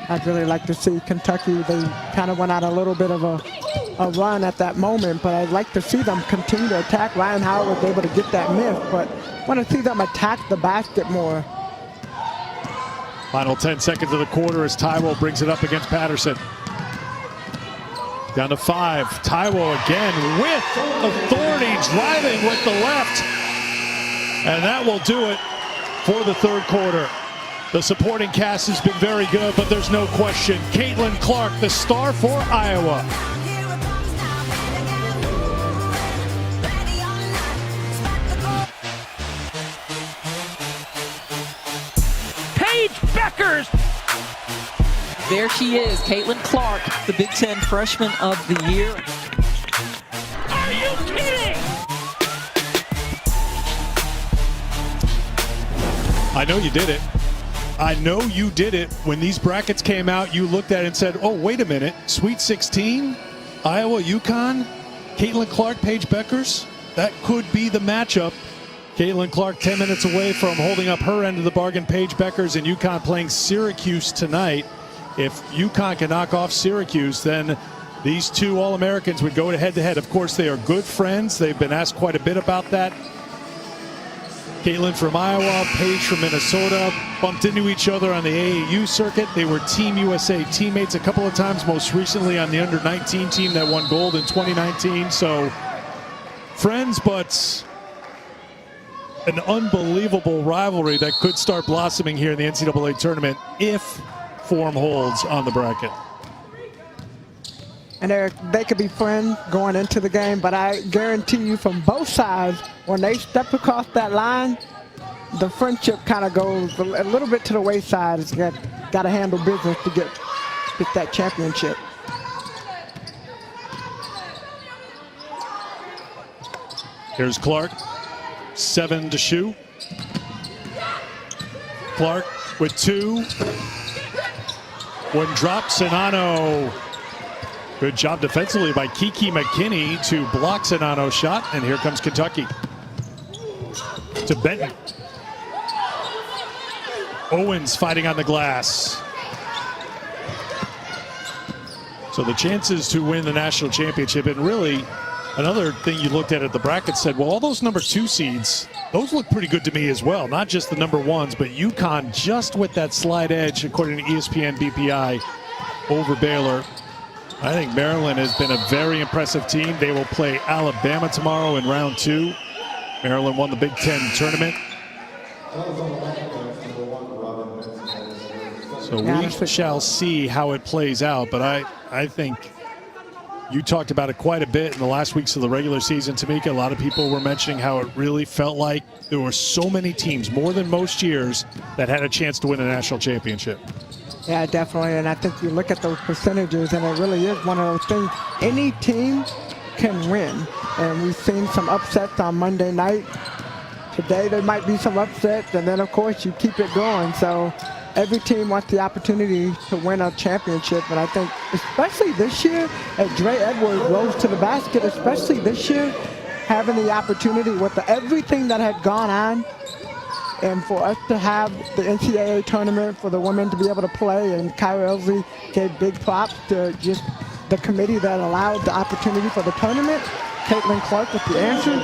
I'd really like to see Kentucky. They kind of went out a little bit of a run at that moment, but I'd like to see them continue to attack. Ryan Howard was able to get that miss, but I want to see them attack the basket more. Final 10 seconds of the quarter as Taiwo brings it up against Patterson. Down to 5. Taiwo again with authority, driving with the left. And that will do it for the third quarter. The supporting cast has been very good, but there's no question. Caitlin Clark, the star for Iowa. Beckers. There she is, Caitlin Clark, the Big Ten Freshman of the Year. Are you kidding? I know you did it. I know you did it. When these brackets came out, you looked at it and said, oh, wait a minute. Sweet 16, Iowa, UConn, Caitlin Clark, Paige Beckers. That could be the matchup. Caitlin Clark 10 minutes away from holding up her end of the bargain. Paige Beckers and UConn playing Syracuse tonight. If UConn can knock off Syracuse, then these two All-Americans would go head-to-head. Of course, they are good friends. They've been asked quite a bit about that. Caitlin from Iowa, Paige from Minnesota, bumped into each other on the AAU circuit. They were Team USA teammates a couple of times, most recently on the under-19 team that won gold in 2019. So, friends, but an unbelievable rivalry that could start blossoming here in the NCAA tournament if form holds on the bracket. And they could be friends going into the game, but I guarantee you from both sides, when they step across that line, the friendship kind of goes a little bit to the wayside. It's got to handle business to get that championship. Here's Clark. 7 to shoot. Clark with 2. One drop, Sinano. Good job defensively by Kiki McKinney to block Sinano's shot. And here comes Kentucky. To Benton. Owens fighting on the glass. So the chances to win the national championship, and really Another thing you looked at the bracket said, well, all those number 2 seeds, those look pretty good to me as well. Not just the number 1s, but UConn just with that slight edge, according to ESPN BPI, over Baylor. I think Maryland has been a very impressive team. They will play Alabama tomorrow in round 2. Maryland won the Big Ten tournament. So we shall see how it plays out. But I think you talked about it quite a bit in the last weeks of the regular season, Tamika. A lot of people were mentioning how it really felt like there were so many teams, more than most years, that had a chance to win a national championship. Yeah, definitely. And I think you look at those percentages, and it really is one of those things. Any team can win. And we've seen some upsets on Monday night. Today there might be some upsets, and then, of course, you keep it going. So every team wants the opportunity to win a championship. And I think, especially this year, as Dre Edwards rose to the basket, especially this year, having the opportunity with everything that had gone on, and for us to have the NCAA tournament, for the women to be able to play, and Kyra Elsley gave big props to just the committee that allowed the opportunity for the tournament. Caitlin Clark with the answer.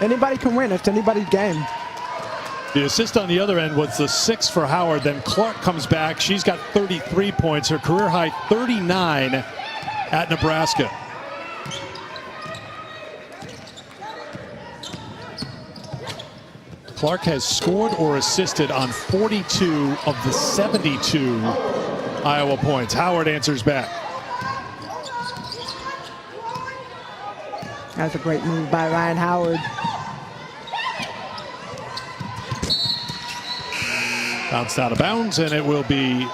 Anybody can win. It's anybody's game. The assist on the other end was the 6 for Howard. Then Clark comes back. She's got 33 points, her career high 39 at Nebraska. Clark has scored or assisted on 42 of the 72 Iowa points. Howard answers back. That's a great move by Ryan Howard. Bounced out of bounds, and it will be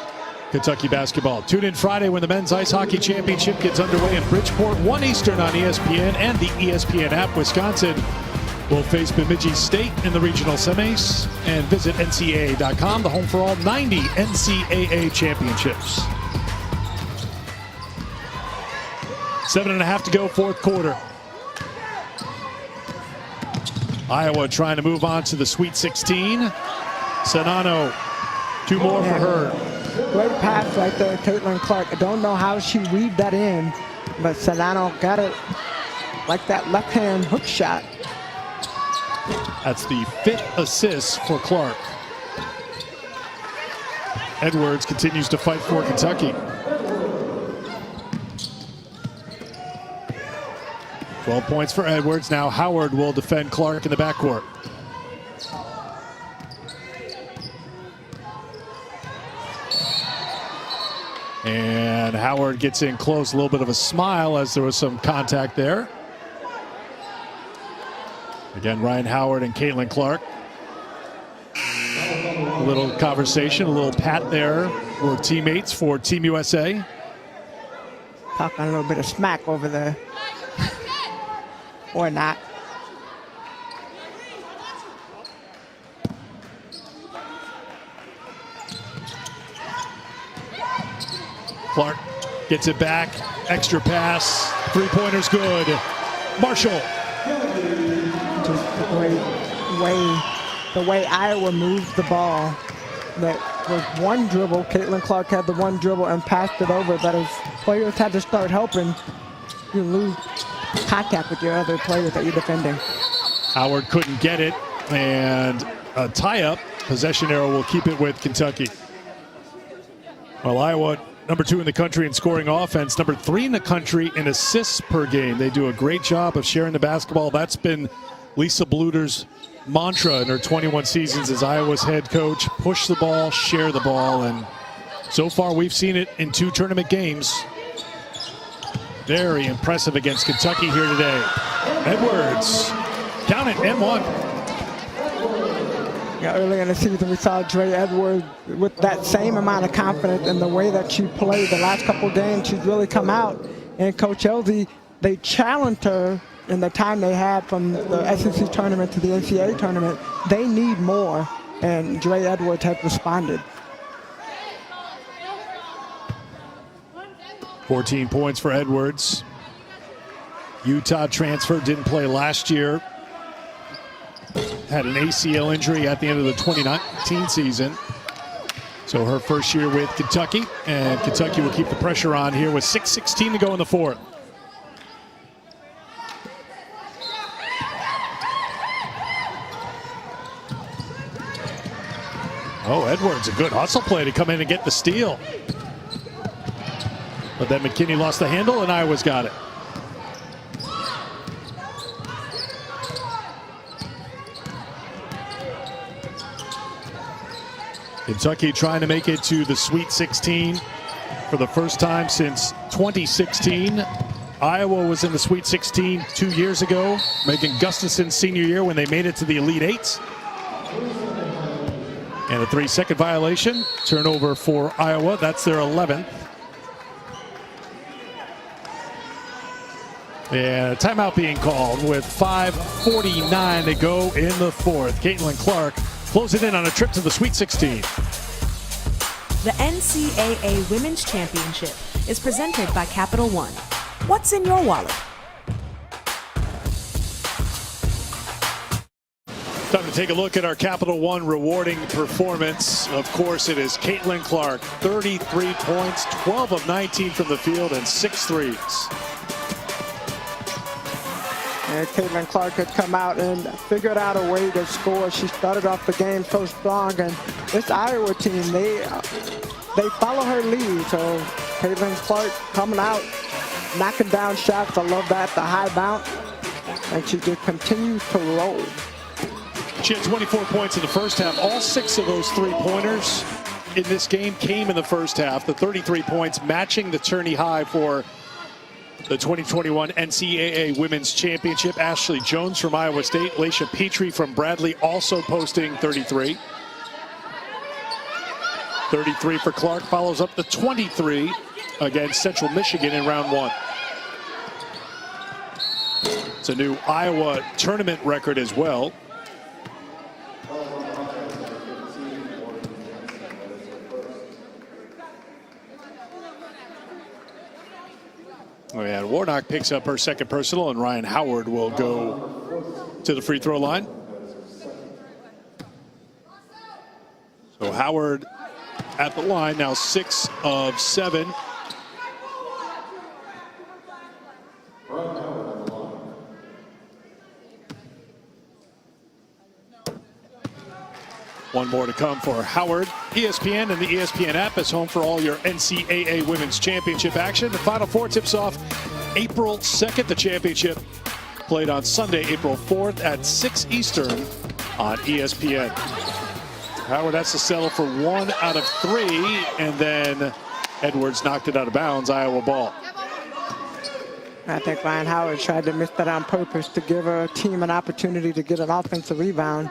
Kentucky basketball. Tune in Friday when the Men's Ice Hockey Championship gets underway in Bridgeport, 1 Eastern on ESPN and the ESPN app. Wisconsin will face Bemidji State in the regional semis. And visit NCAA.com, the home for all 90 NCAA championships. 7.5 to go, fourth quarter. Iowa trying to move on to the Sweet 16. Sanano, 2 more for her. Great pass right there, Caitlin Clark. I don't know how she weaved that in, but Sanano got it like that left-hand hook shot. That's the 5th assist for Clark. Edwards continues to fight for Kentucky. 12 points for Edwards. Now Howard will defend Clark in the backcourt. And Howard gets in close, a little bit of a smile as there was some contact there. Again, Ryan Howard and Caitlin Clark. A little conversation, a little pat there. We're teammates for Team USA. Talking a little bit of smack over there. Or not. Clark gets it back. Extra pass. 3-pointer's good. Marshall. Just the way Iowa moved the ball. That was one dribble. Caitlin Clark had the one dribble and passed it over. That is, players had to start helping. You lose contact with your other players that you're defending. Howard couldn't get it, and a tie-up. Possession arrow will keep it with Kentucky. Well, Iowa, number 2 in the country in scoring offense, number 3 in the country in assists per game. They do a great job of sharing the basketball. That's been Lisa Bluter's mantra in her 21 seasons as Iowa's head coach. Push the ball, share the ball, and so far we've seen it in 2 tournament games. Very impressive against Kentucky here today. Edwards, count it, M1. Yeah, earlier in the season, we saw Dre Edwards with that same amount of confidence in the way that she played the last couple games. She's really come out. And Coach Elsie, they challenged her in the time they had from the SEC tournament to the NCAA tournament. They need more, and Dre Edwards has responded. 14 points for Edwards. Utah transfer, didn't play last year. Had an ACL injury at the end of the 2019 season. So her first year with Kentucky, and Kentucky will keep the pressure on here with 6:16 to go in the fourth. Oh, Edwards, a good hustle play to come in and get the steal. But then McKinney lost the handle and Iowa's got it. Kentucky trying to make it to the Sweet 16 for the first time since 2016. Iowa was in the Sweet 16 2 years ago, Megan Gustafson's senior year when they made it to the Elite Eight. And a 3-second violation. Turnover for Iowa. That's their 11th. And a timeout being called with 5:49 to go in the fourth. Caitlin Clark closing in on a trip to the Sweet 16. The NCAA Women's Championship is presented by Capital One. What's in your wallet? Time to take a look at our Capital One rewarding performance. Of course, it is Caitlin Clark, 33 points, 12 of 19 from the field, and 6 threes. And Caitlin Clark had come out and figured out a way to score. She started off the game so strong, and this Iowa team, they follow her lead. So Caitlin Clark coming out, knocking down shots. I love that, the high bounce, and she just continues to roll. She had 24 points in the first half. All 6 of those three-pointers in this game came in the first half. The 33 points matching the tourney high for the 2021 NCAA Women's Championship. Ashley Jones from Iowa State. Laisha Petrie from Bradley also posting 33. 33 for Clark, follows up the 23 against Central Michigan in round 1. It's a new Iowa tournament record as well. And Warnock picks up her second personal, and Ryan Howard will go to the free throw line. So Howard at the line, now 6 of 7. One more to come for Howard. ESPN and the ESPN app is home for all your NCAA Women's Championship action. The Final Four tips off April 2nd. The championship played on Sunday, April 4th at 6 Eastern on ESPN. Howard has to settle for 1 out of 3, and then Edwards knocked it out of bounds. Iowa ball. I think Ryan Howard tried to miss that on purpose to give her team an opportunity to get an offensive rebound.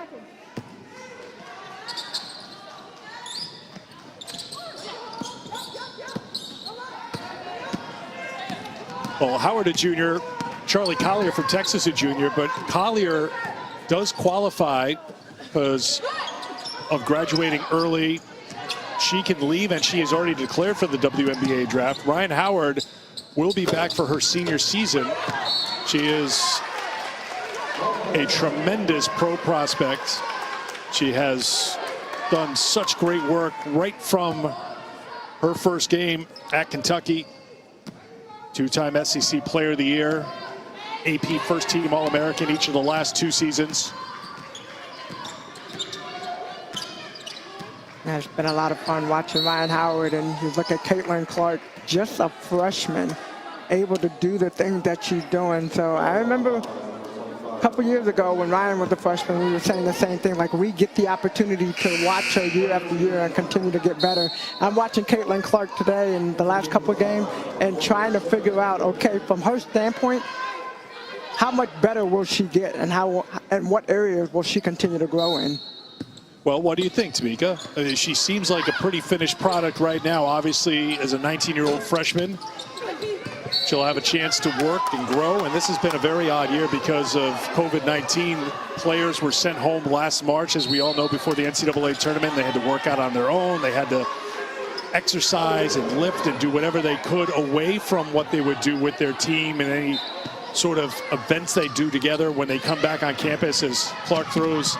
Well, Howard a junior, Charlie Collier from Texas a junior, but Collier does qualify because of graduating early. She can leave, and she has already declared for the WNBA draft. Ryan Howard will be back for her senior season. She is a tremendous pro prospect. She has done such great work right from her first game at Kentucky. 2-time SEC Player of the Year, AP First Team All-American each of the last 2 seasons. Yeah, it's been a lot of fun watching Ryan Howard, and you look at Caitlin Clark, just a freshman, able to do the things that she's doing. So I remember a couple years ago when Ryan was a freshman, we were saying the same thing, like we get the opportunity to watch her year after year and continue to get better. I'm watching Caitlin Clark today in the last couple of games and trying to figure out, okay, from her standpoint, how much better will she get, and what areas will she continue to grow in? Well, what do you think, Tamika? I mean, she seems like a pretty finished product right now. Obviously, as a 19-year-old freshman, she'll have a chance to work and grow. And this has been a very odd year because of COVID-19. Players were sent home last March, as we all know, before the NCAA tournament. They had to work out on their own. They had to exercise and lift and do whatever they could away from what they would do with their team and any sort of events they do together when they come back on campus. As Clark throws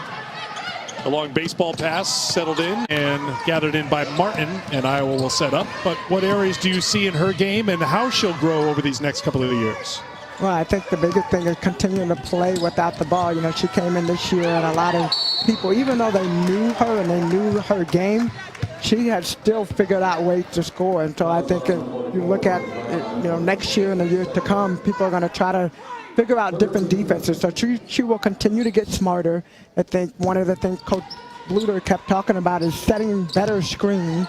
a long baseball pass, settled in and gathered in by Martin, and Iowa will set up. But what areas do you see in her game and how she'll grow over these next couple of years? Well, I think the biggest thing is continuing to play without the ball. You know, she came in this year and a lot of people, even though they knew her and they knew her game, she had still figured out ways to score. And so I think if you look at, you know, next year and the years to come, people are going to try to figure out different defenses. So she will continue to get smarter. I think one of the things Coach Bluter kept talking about is setting better screens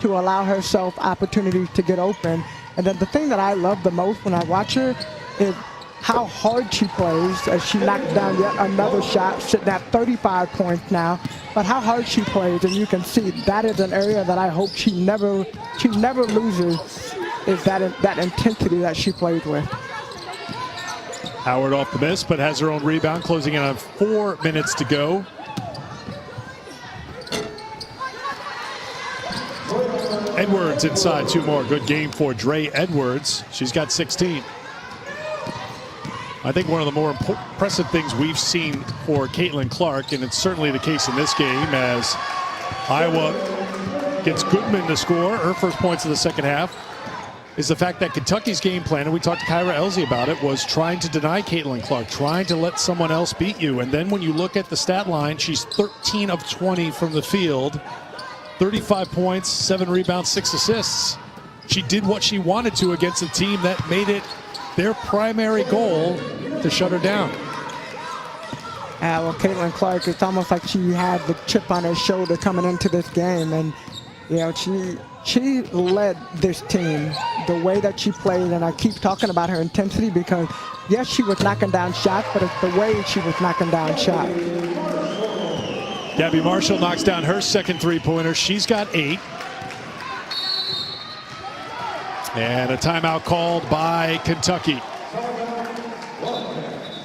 to allow herself opportunities to get open. And then the thing that I love the most when I watch her is how hard she plays as she knocks down yet another shot, sitting at 35 points now. But how hard she plays, and you can see that is an area that I hope she never loses, is that intensity that she plays with. Howard off the miss, but has her own rebound, closing in on 4 minutes to go. Edwards inside, 2 more. Good game for Dre Edwards. She's got 16. I think one of the more impressive things we've seen for Caitlin Clark, and it's certainly the case in this game, as Iowa gets Goodman to score her first points of the second half, is the fact that Kentucky's game plan, and we talked to Kyra Elsie about it, was trying to deny Caitlin Clark, trying to let someone else beat you. And then when you look at the stat line, she's 13 of 20 from the field, 35 points, 7 rebounds, 6 assists. She did what she wanted to against a team that made it their primary goal to shut her down. Well, Caitlin Clark, it's almost like she had the chip on her shoulder coming into this game, and you know, she led this team the way that she played, and I keep talking about her intensity because yes, she was knocking down shots, but it's the way she was knocking down shots. Gabby Marshall knocks down her second three-pointer. She's got 8. And a timeout called by Kentucky.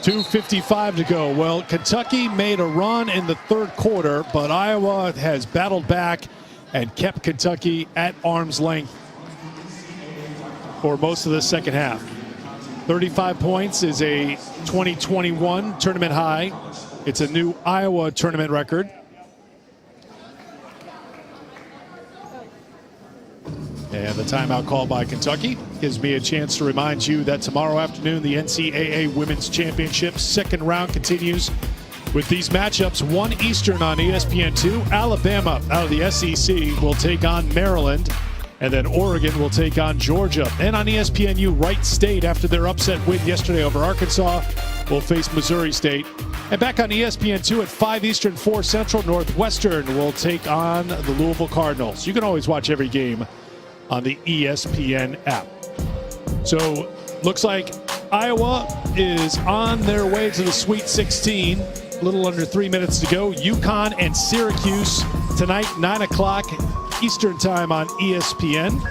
2:55 to go. Well, Kentucky made a run in the third quarter, but Iowa has battled back and kept Kentucky at arm's length for most of the second half. 35 points is a 2021 tournament high. It's a new Iowa tournament record. And the timeout called by Kentucky gives me a chance to remind you that tomorrow afternoon, the NCAA Women's Championship second round continues with these matchups. 1 Eastern on ESPN2. Alabama out of the SEC will take on Maryland. And then Oregon will take on Georgia. And on ESPNU, Wright State, after their upset win yesterday over Arkansas, will face Missouri State. And back on ESPN2 at 5 Eastern, 4 Central, Northwestern will take on the Louisville Cardinals. You can always watch every game on the ESPN app. So looks like Iowa is on their way to the Sweet 16. A little under 3 minutes to go. UConn and Syracuse tonight, 9 o'clock Eastern time on ESPN.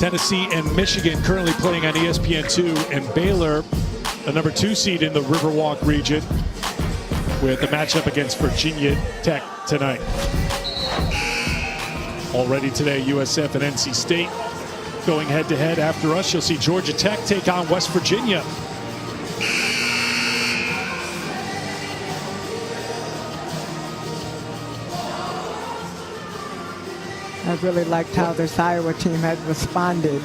Tennessee and Michigan currently playing on ESPN2, and Baylor, the number 2 seed in the Riverwalk region, with the matchup against Virginia Tech tonight. Already today, USF and NC State going head-to-head. After us, you'll see Georgia Tech take on West Virginia. I really liked how this Iowa team had responded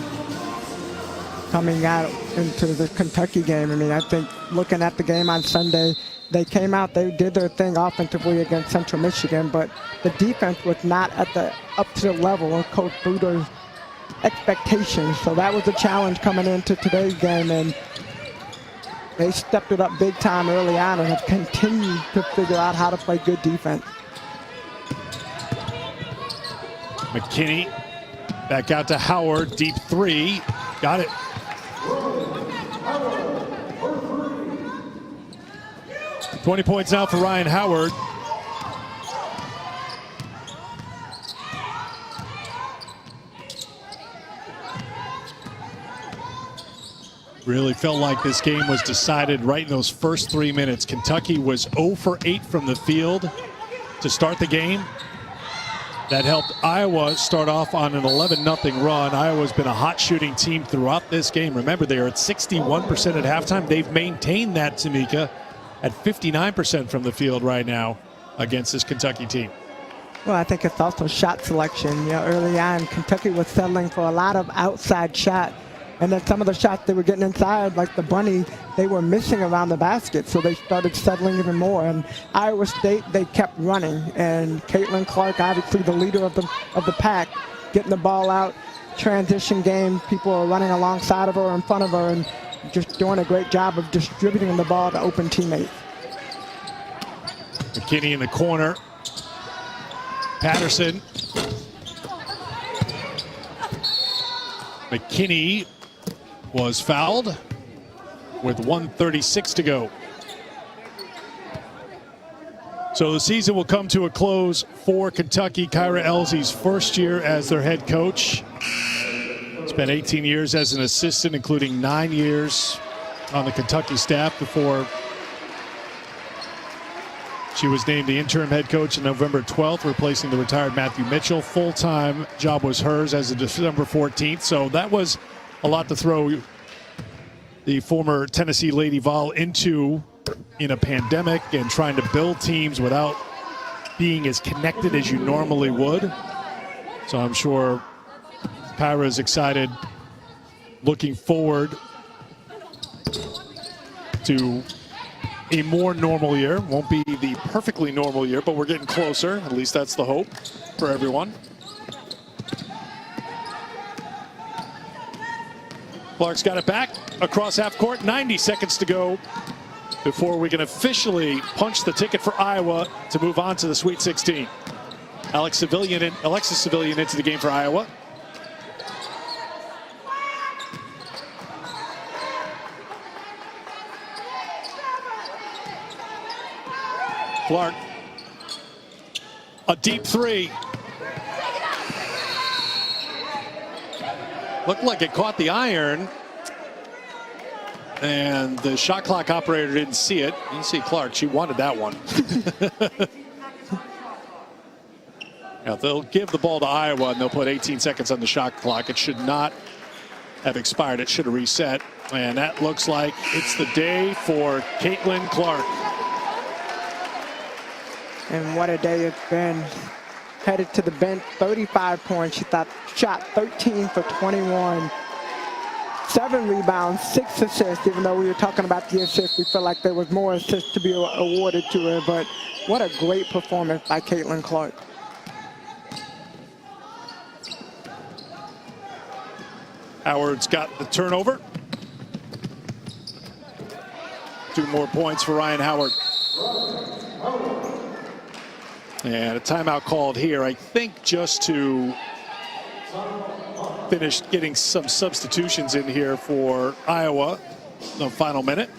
coming out into the Kentucky game. I mean, I think looking at the game on Sunday, they came out, they did their thing offensively against Central Michigan, but the defense was not at the up to the level of Coach Bluter's expectations. So that was a challenge coming into today's game, and they stepped it up big time early on and have continued to figure out how to play good defense. McKinney back out to Howard, deep 3, got it. $20 points now for Ryan Howard. Really felt like this game was decided right in those first 3 minutes. Kentucky was 0 for 8 from the field to start the game. That helped Iowa start off on an 11-0 run. Iowa's been a hot shooting team throughout this game. Remember, they are at 61% at halftime. They've maintained that, Tamika, at 59% from the field right now against this Kentucky team. Well, I think it's also shot selection. You know, early on, Kentucky was settling for a lot of outside shot. And then some of the shots they were getting inside, like the bunny, they were missing around the basket. So they started settling even more. And Iowa State, they kept running. And Caitlin Clark, obviously the leader of the pack, getting the ball out, transition game. People are running alongside of her or in front of her and just doing a great job of distributing the ball to open teammates. McKinney in the corner. Patterson. McKinney was fouled with 1:36 to go. So the season will come to a close for Kentucky. Kyra Elsey's first year as their head coach. Spent 18 years as an assistant, including 9 years on the Kentucky staff before she was named the interim head coach on November 12th, replacing the retired Matthew Mitchell. Full-time job was hers as of December 14th. So that was a lot to throw the former Tennessee Lady Vol into in a pandemic and trying to build teams without being as connected as you normally would. So I'm sure Kyra is excited, looking forward to a more normal year. Won't be the perfectly normal year, but we're getting closer. At least that's the hope for everyone. Clark's got it back across half court. 90 seconds to go before we can officially punch the ticket for Iowa to move on to the Sweet 16. Alexis Civilian into the game for Iowa. Clark, a deep three. Looked like it caught the iron. And the shot clock operator didn't see it. You see Clark, she wanted that one. Now they'll give the ball to Iowa and they'll put 18 seconds on the shot clock. It should not have expired. It should have reset. And that looks like it's the day for Caitlin Clark. And what a day it's been. Headed to the bench, 35 points. She shot 13 for 21. 7 rebounds, 6 assists. Even though we were talking about the assists, we feel like there was more assists to be awarded to her. But what a great performance by Caitlin Clark. Howard's got the turnover. 2 more points for Ryan Howard. And a timeout called here, I think just to finish getting some substitutions in here for Iowa. The final minute.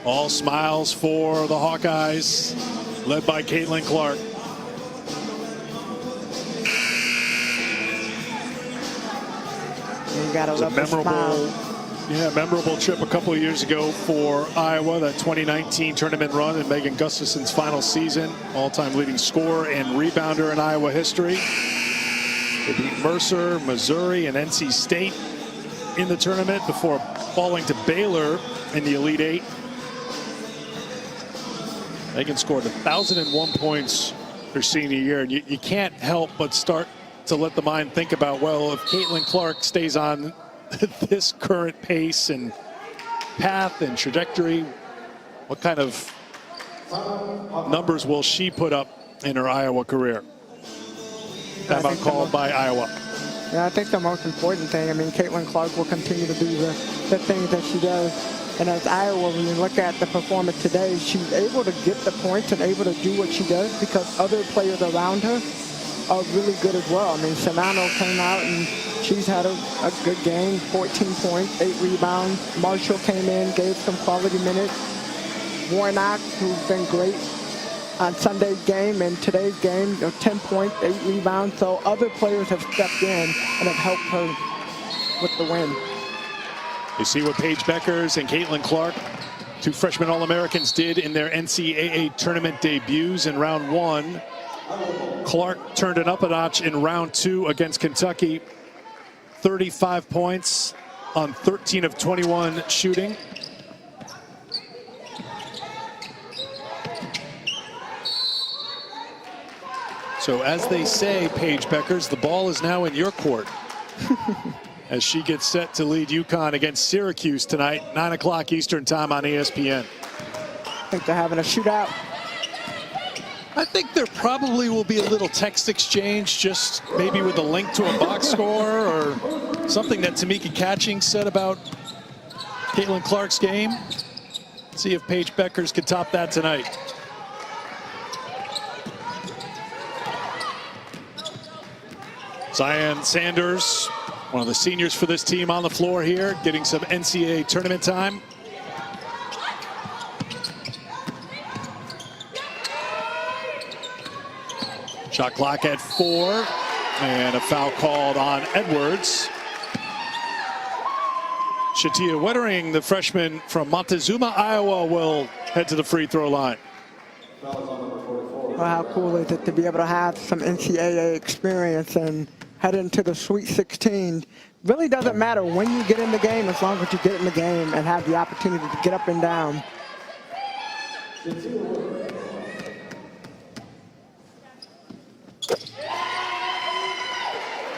All smiles for the Hawkeyes, led by Caitlin Clark. You gotta love the smile. Memorable trip a couple of years ago for Iowa, that 2019 tournament run in Megan Gustafson's final season, all-time leading scorer and rebounder in Iowa history. They beat Mercer, Missouri, and NC State in the tournament before falling to Baylor in the Elite Eight. Megan scored 1,001 points her senior year, and you can't help but start to let the mind think about, well, if Caitlin Clark stays on this current pace and path and trajectory, what kind of numbers will she put up in her Iowa career? Timeout called by Iowa. Yeah, I think the most important thing, I mean, Caitlin Clark will continue to do the things that she does. And as Iowa, when you look at the performance today, she's able to get the points and able to do what she does because other players around her are really good as well. I mean, Sonano came out and she's had a good game, 14 points, 8 rebounds. Marshall came in, gave some quality minutes. Warnock, who's been great on Sunday's game and today's game, 10 points, 8 rebounds. So other players have stepped in and have helped her with the win. You see what Paige Beckers and Caitlin Clark, 2 freshman All-Americans, did in their NCAA tournament debuts in round 1. Clark turned it up a notch in round 2 against Kentucky. 35 points, on 13 of 21 shooting. So as they say, Paige Beckers, the ball is now in your court as she gets set to lead UConn against Syracuse tonight, 9 o'clock Eastern time on ESPN. I think they're having a shootout. I think there probably will be a little text exchange, just maybe with a link to a box score or something that Tamika Catching said about Caitlin Clark's game. See if Paige Beckers can top that tonight. Zion Sanders, one of the seniors for this team, on the floor here, getting some NCAA tournament time. Shot clock at 4, and a foul called on Edwards. Shatia Wettering, the freshman from Montezuma, Iowa, will head to the free throw line. Well, how cool is it to be able to have some NCAA experience and head into the Sweet 16? Really doesn't matter when you get in the game, as long as you get in the game and have the opportunity to get up and down.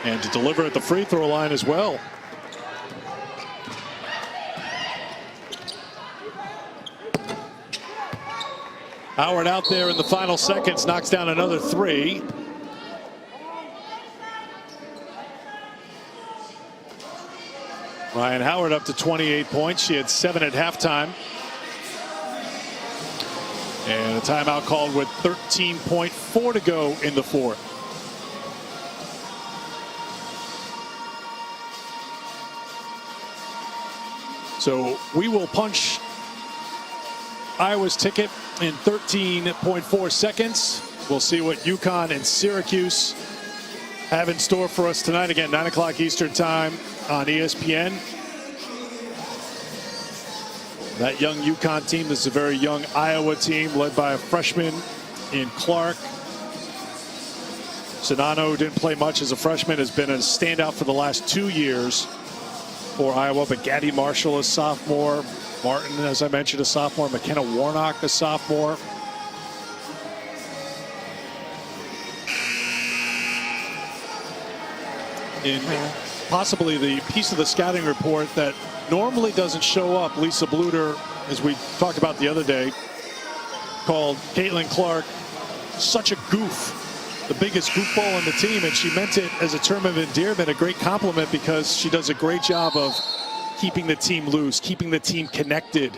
And to deliver at the free throw line as well. Howard out there in the final seconds, knocks down another 3. Ryan Howard up to 28 points. She had 7 at halftime. And a timeout called with 13.4 to go in the fourth. So we will punch Iowa's ticket in 13.4 seconds. We'll see what UConn and Syracuse have in store for us tonight. Again, 9 o'clock Eastern time on ESPN. That young UConn team, this is a very young Iowa team led by a freshman in Clark. Sedano, who didn't play much as a freshman, has been a standout for the last 2 years for Iowa, but Gaddy Marshall, a sophomore. Martin, as I mentioned, a sophomore. McKenna Warnock, a sophomore. In possibly the piece of the scouting report that normally doesn't show up, Lisa Bluter, as we talked about the other day, called Caitlin Clark such a goof, the biggest goofball on the team, and she meant it as a term of endearment, a great compliment, because she does a great job of keeping the team loose, keeping the team connected.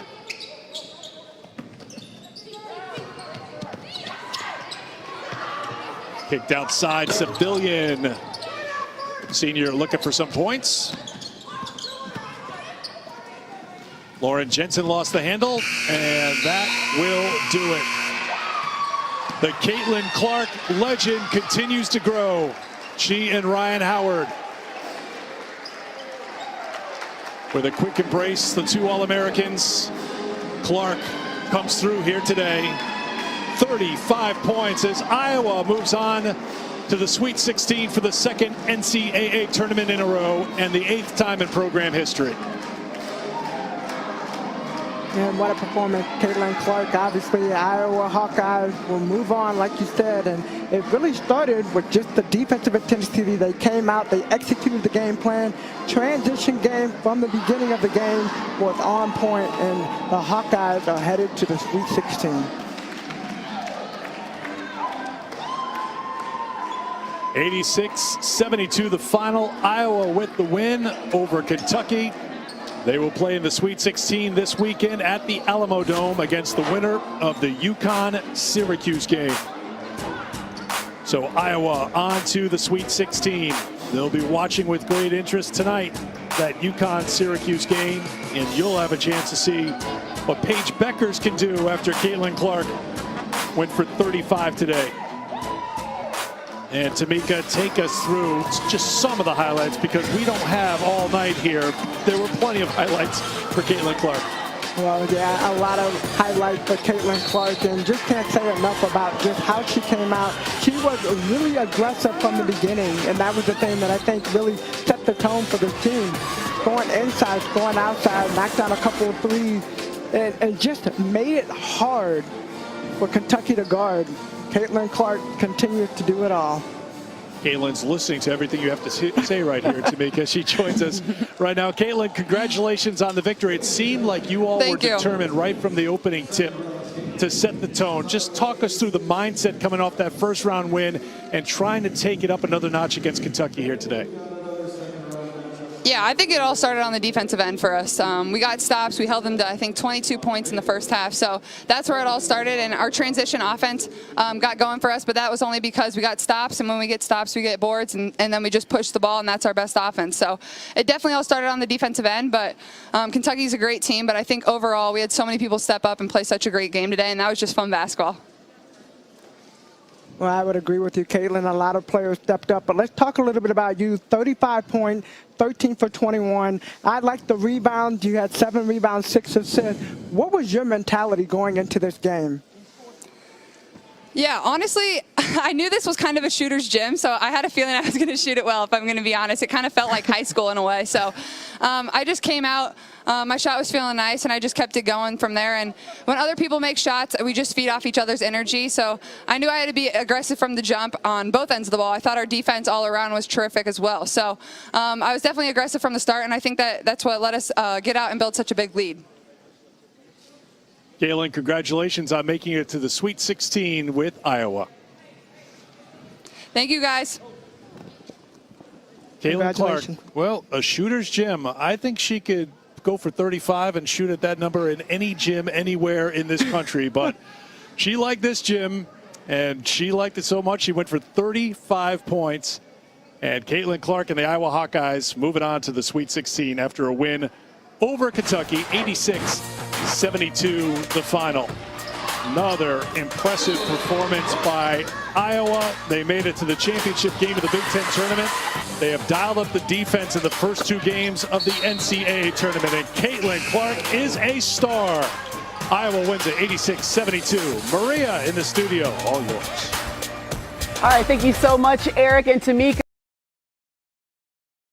Kicked outside, Civilian. Senior looking for some points. Lauren Jensen lost the handle, and that will do it. The Caitlin Clark legend continues to grow. She and Ryan Howard. With a quick embrace, the two All-Americans. Clark comes through here today. 35 points as Iowa moves on to the Sweet 16 for the second NCAA tournament in a row and the 8th time in program history. And what a performance. Caitlin Clark, obviously Iowa Hawkeyes will move on, like you said, and it really started with just the defensive intensity. They came out, they executed the game plan. Transition game from the beginning of the game was on point, and the Hawkeyes are headed to the Sweet 16. (86-72) the final. Iowa with the win over Kentucky. They will play in the Sweet 16 this weekend at the Alamo Dome against the winner of the UConn-Syracuse game. So Iowa on to the Sweet 16. They'll be watching with great interest tonight that UConn-Syracuse game, and you'll have a chance to see what Paige Beckers can do after Caitlin Clark went for 35 today. And Tamika, take us through just some of the highlights, because we don't have all night here. There were plenty of highlights for Caitlin Clark. Well, yeah, a lot of highlights for Caitlin Clark, and just can't say enough about just how she came out. She was really aggressive from the beginning, and that was the thing that I think really set the tone for the team. scoring inside, scoring outside, knocked down a couple of threes, and just made it hard for Kentucky to guard. Caitlin Clark continues to do it all. Caitlin's listening to everything you have to say right here, Tamika. She joins us right now. Caitlin, congratulations on the victory. It seemed like you all were determined right from the opening tip to set the tone. Just talk us through the mindset coming off that first round win and trying to take it up another notch against Kentucky here today. Yeah, I think it all started on the defensive end for us. We got stops. We held them to, I think, 22 points in the first half. So that's where it all started. And our transition offense got going for us, but that was only because we got stops. And when we get stops, we get boards, and then we just push the ball, and that's our best offense. So it definitely all started on the defensive end. But Kentucky's a great team. But I think overall, we had so many people step up and play such a great game today, and that was just fun basketball. Well, I would agree with you, Caitlin. A lot of players stepped up. But let's talk a little bit about you. 35 points, 13 for 21. I like the rebounds. You had 7 rebounds, 6 assists. What was your mentality going into this game? Yeah, honestly, I knew this was kind of a shooter's gym, so I had a feeling I was going to shoot it well, if I'm going to be honest. It kind of felt like high school in a way. So I just came out. My shot was feeling nice, and I just kept it going from there. And when other people make shots, we just feed off each other's energy. So I knew I had to be aggressive from the jump on both ends of the ball. I thought our defense all around was terrific as well. So I was definitely aggressive from the start, and I think that's what let us get out and build such a big lead. Caitlin, congratulations on making it to the Sweet 16 with Iowa. Thank you, guys. Caitlin Clark, well, a shooter's gym. I think she could go for 35 and shoot at that number in any gym anywhere in this country, but she liked this gym, and she liked it so much she went for 35 points. And Caitlin Clark and the Iowa Hawkeyes moving on to the Sweet 16 after a win over Kentucky, 86-72 the final. Another impressive performance by Iowa. They made it to the championship game of the Big Ten tournament. They have dialed up the defense in the first 2 games of the NCAA tournament, and Caitlin Clark is a star. Iowa wins at 86-72. Maria in the studio, all yours. All right, thank you so much, Eric and Tamika.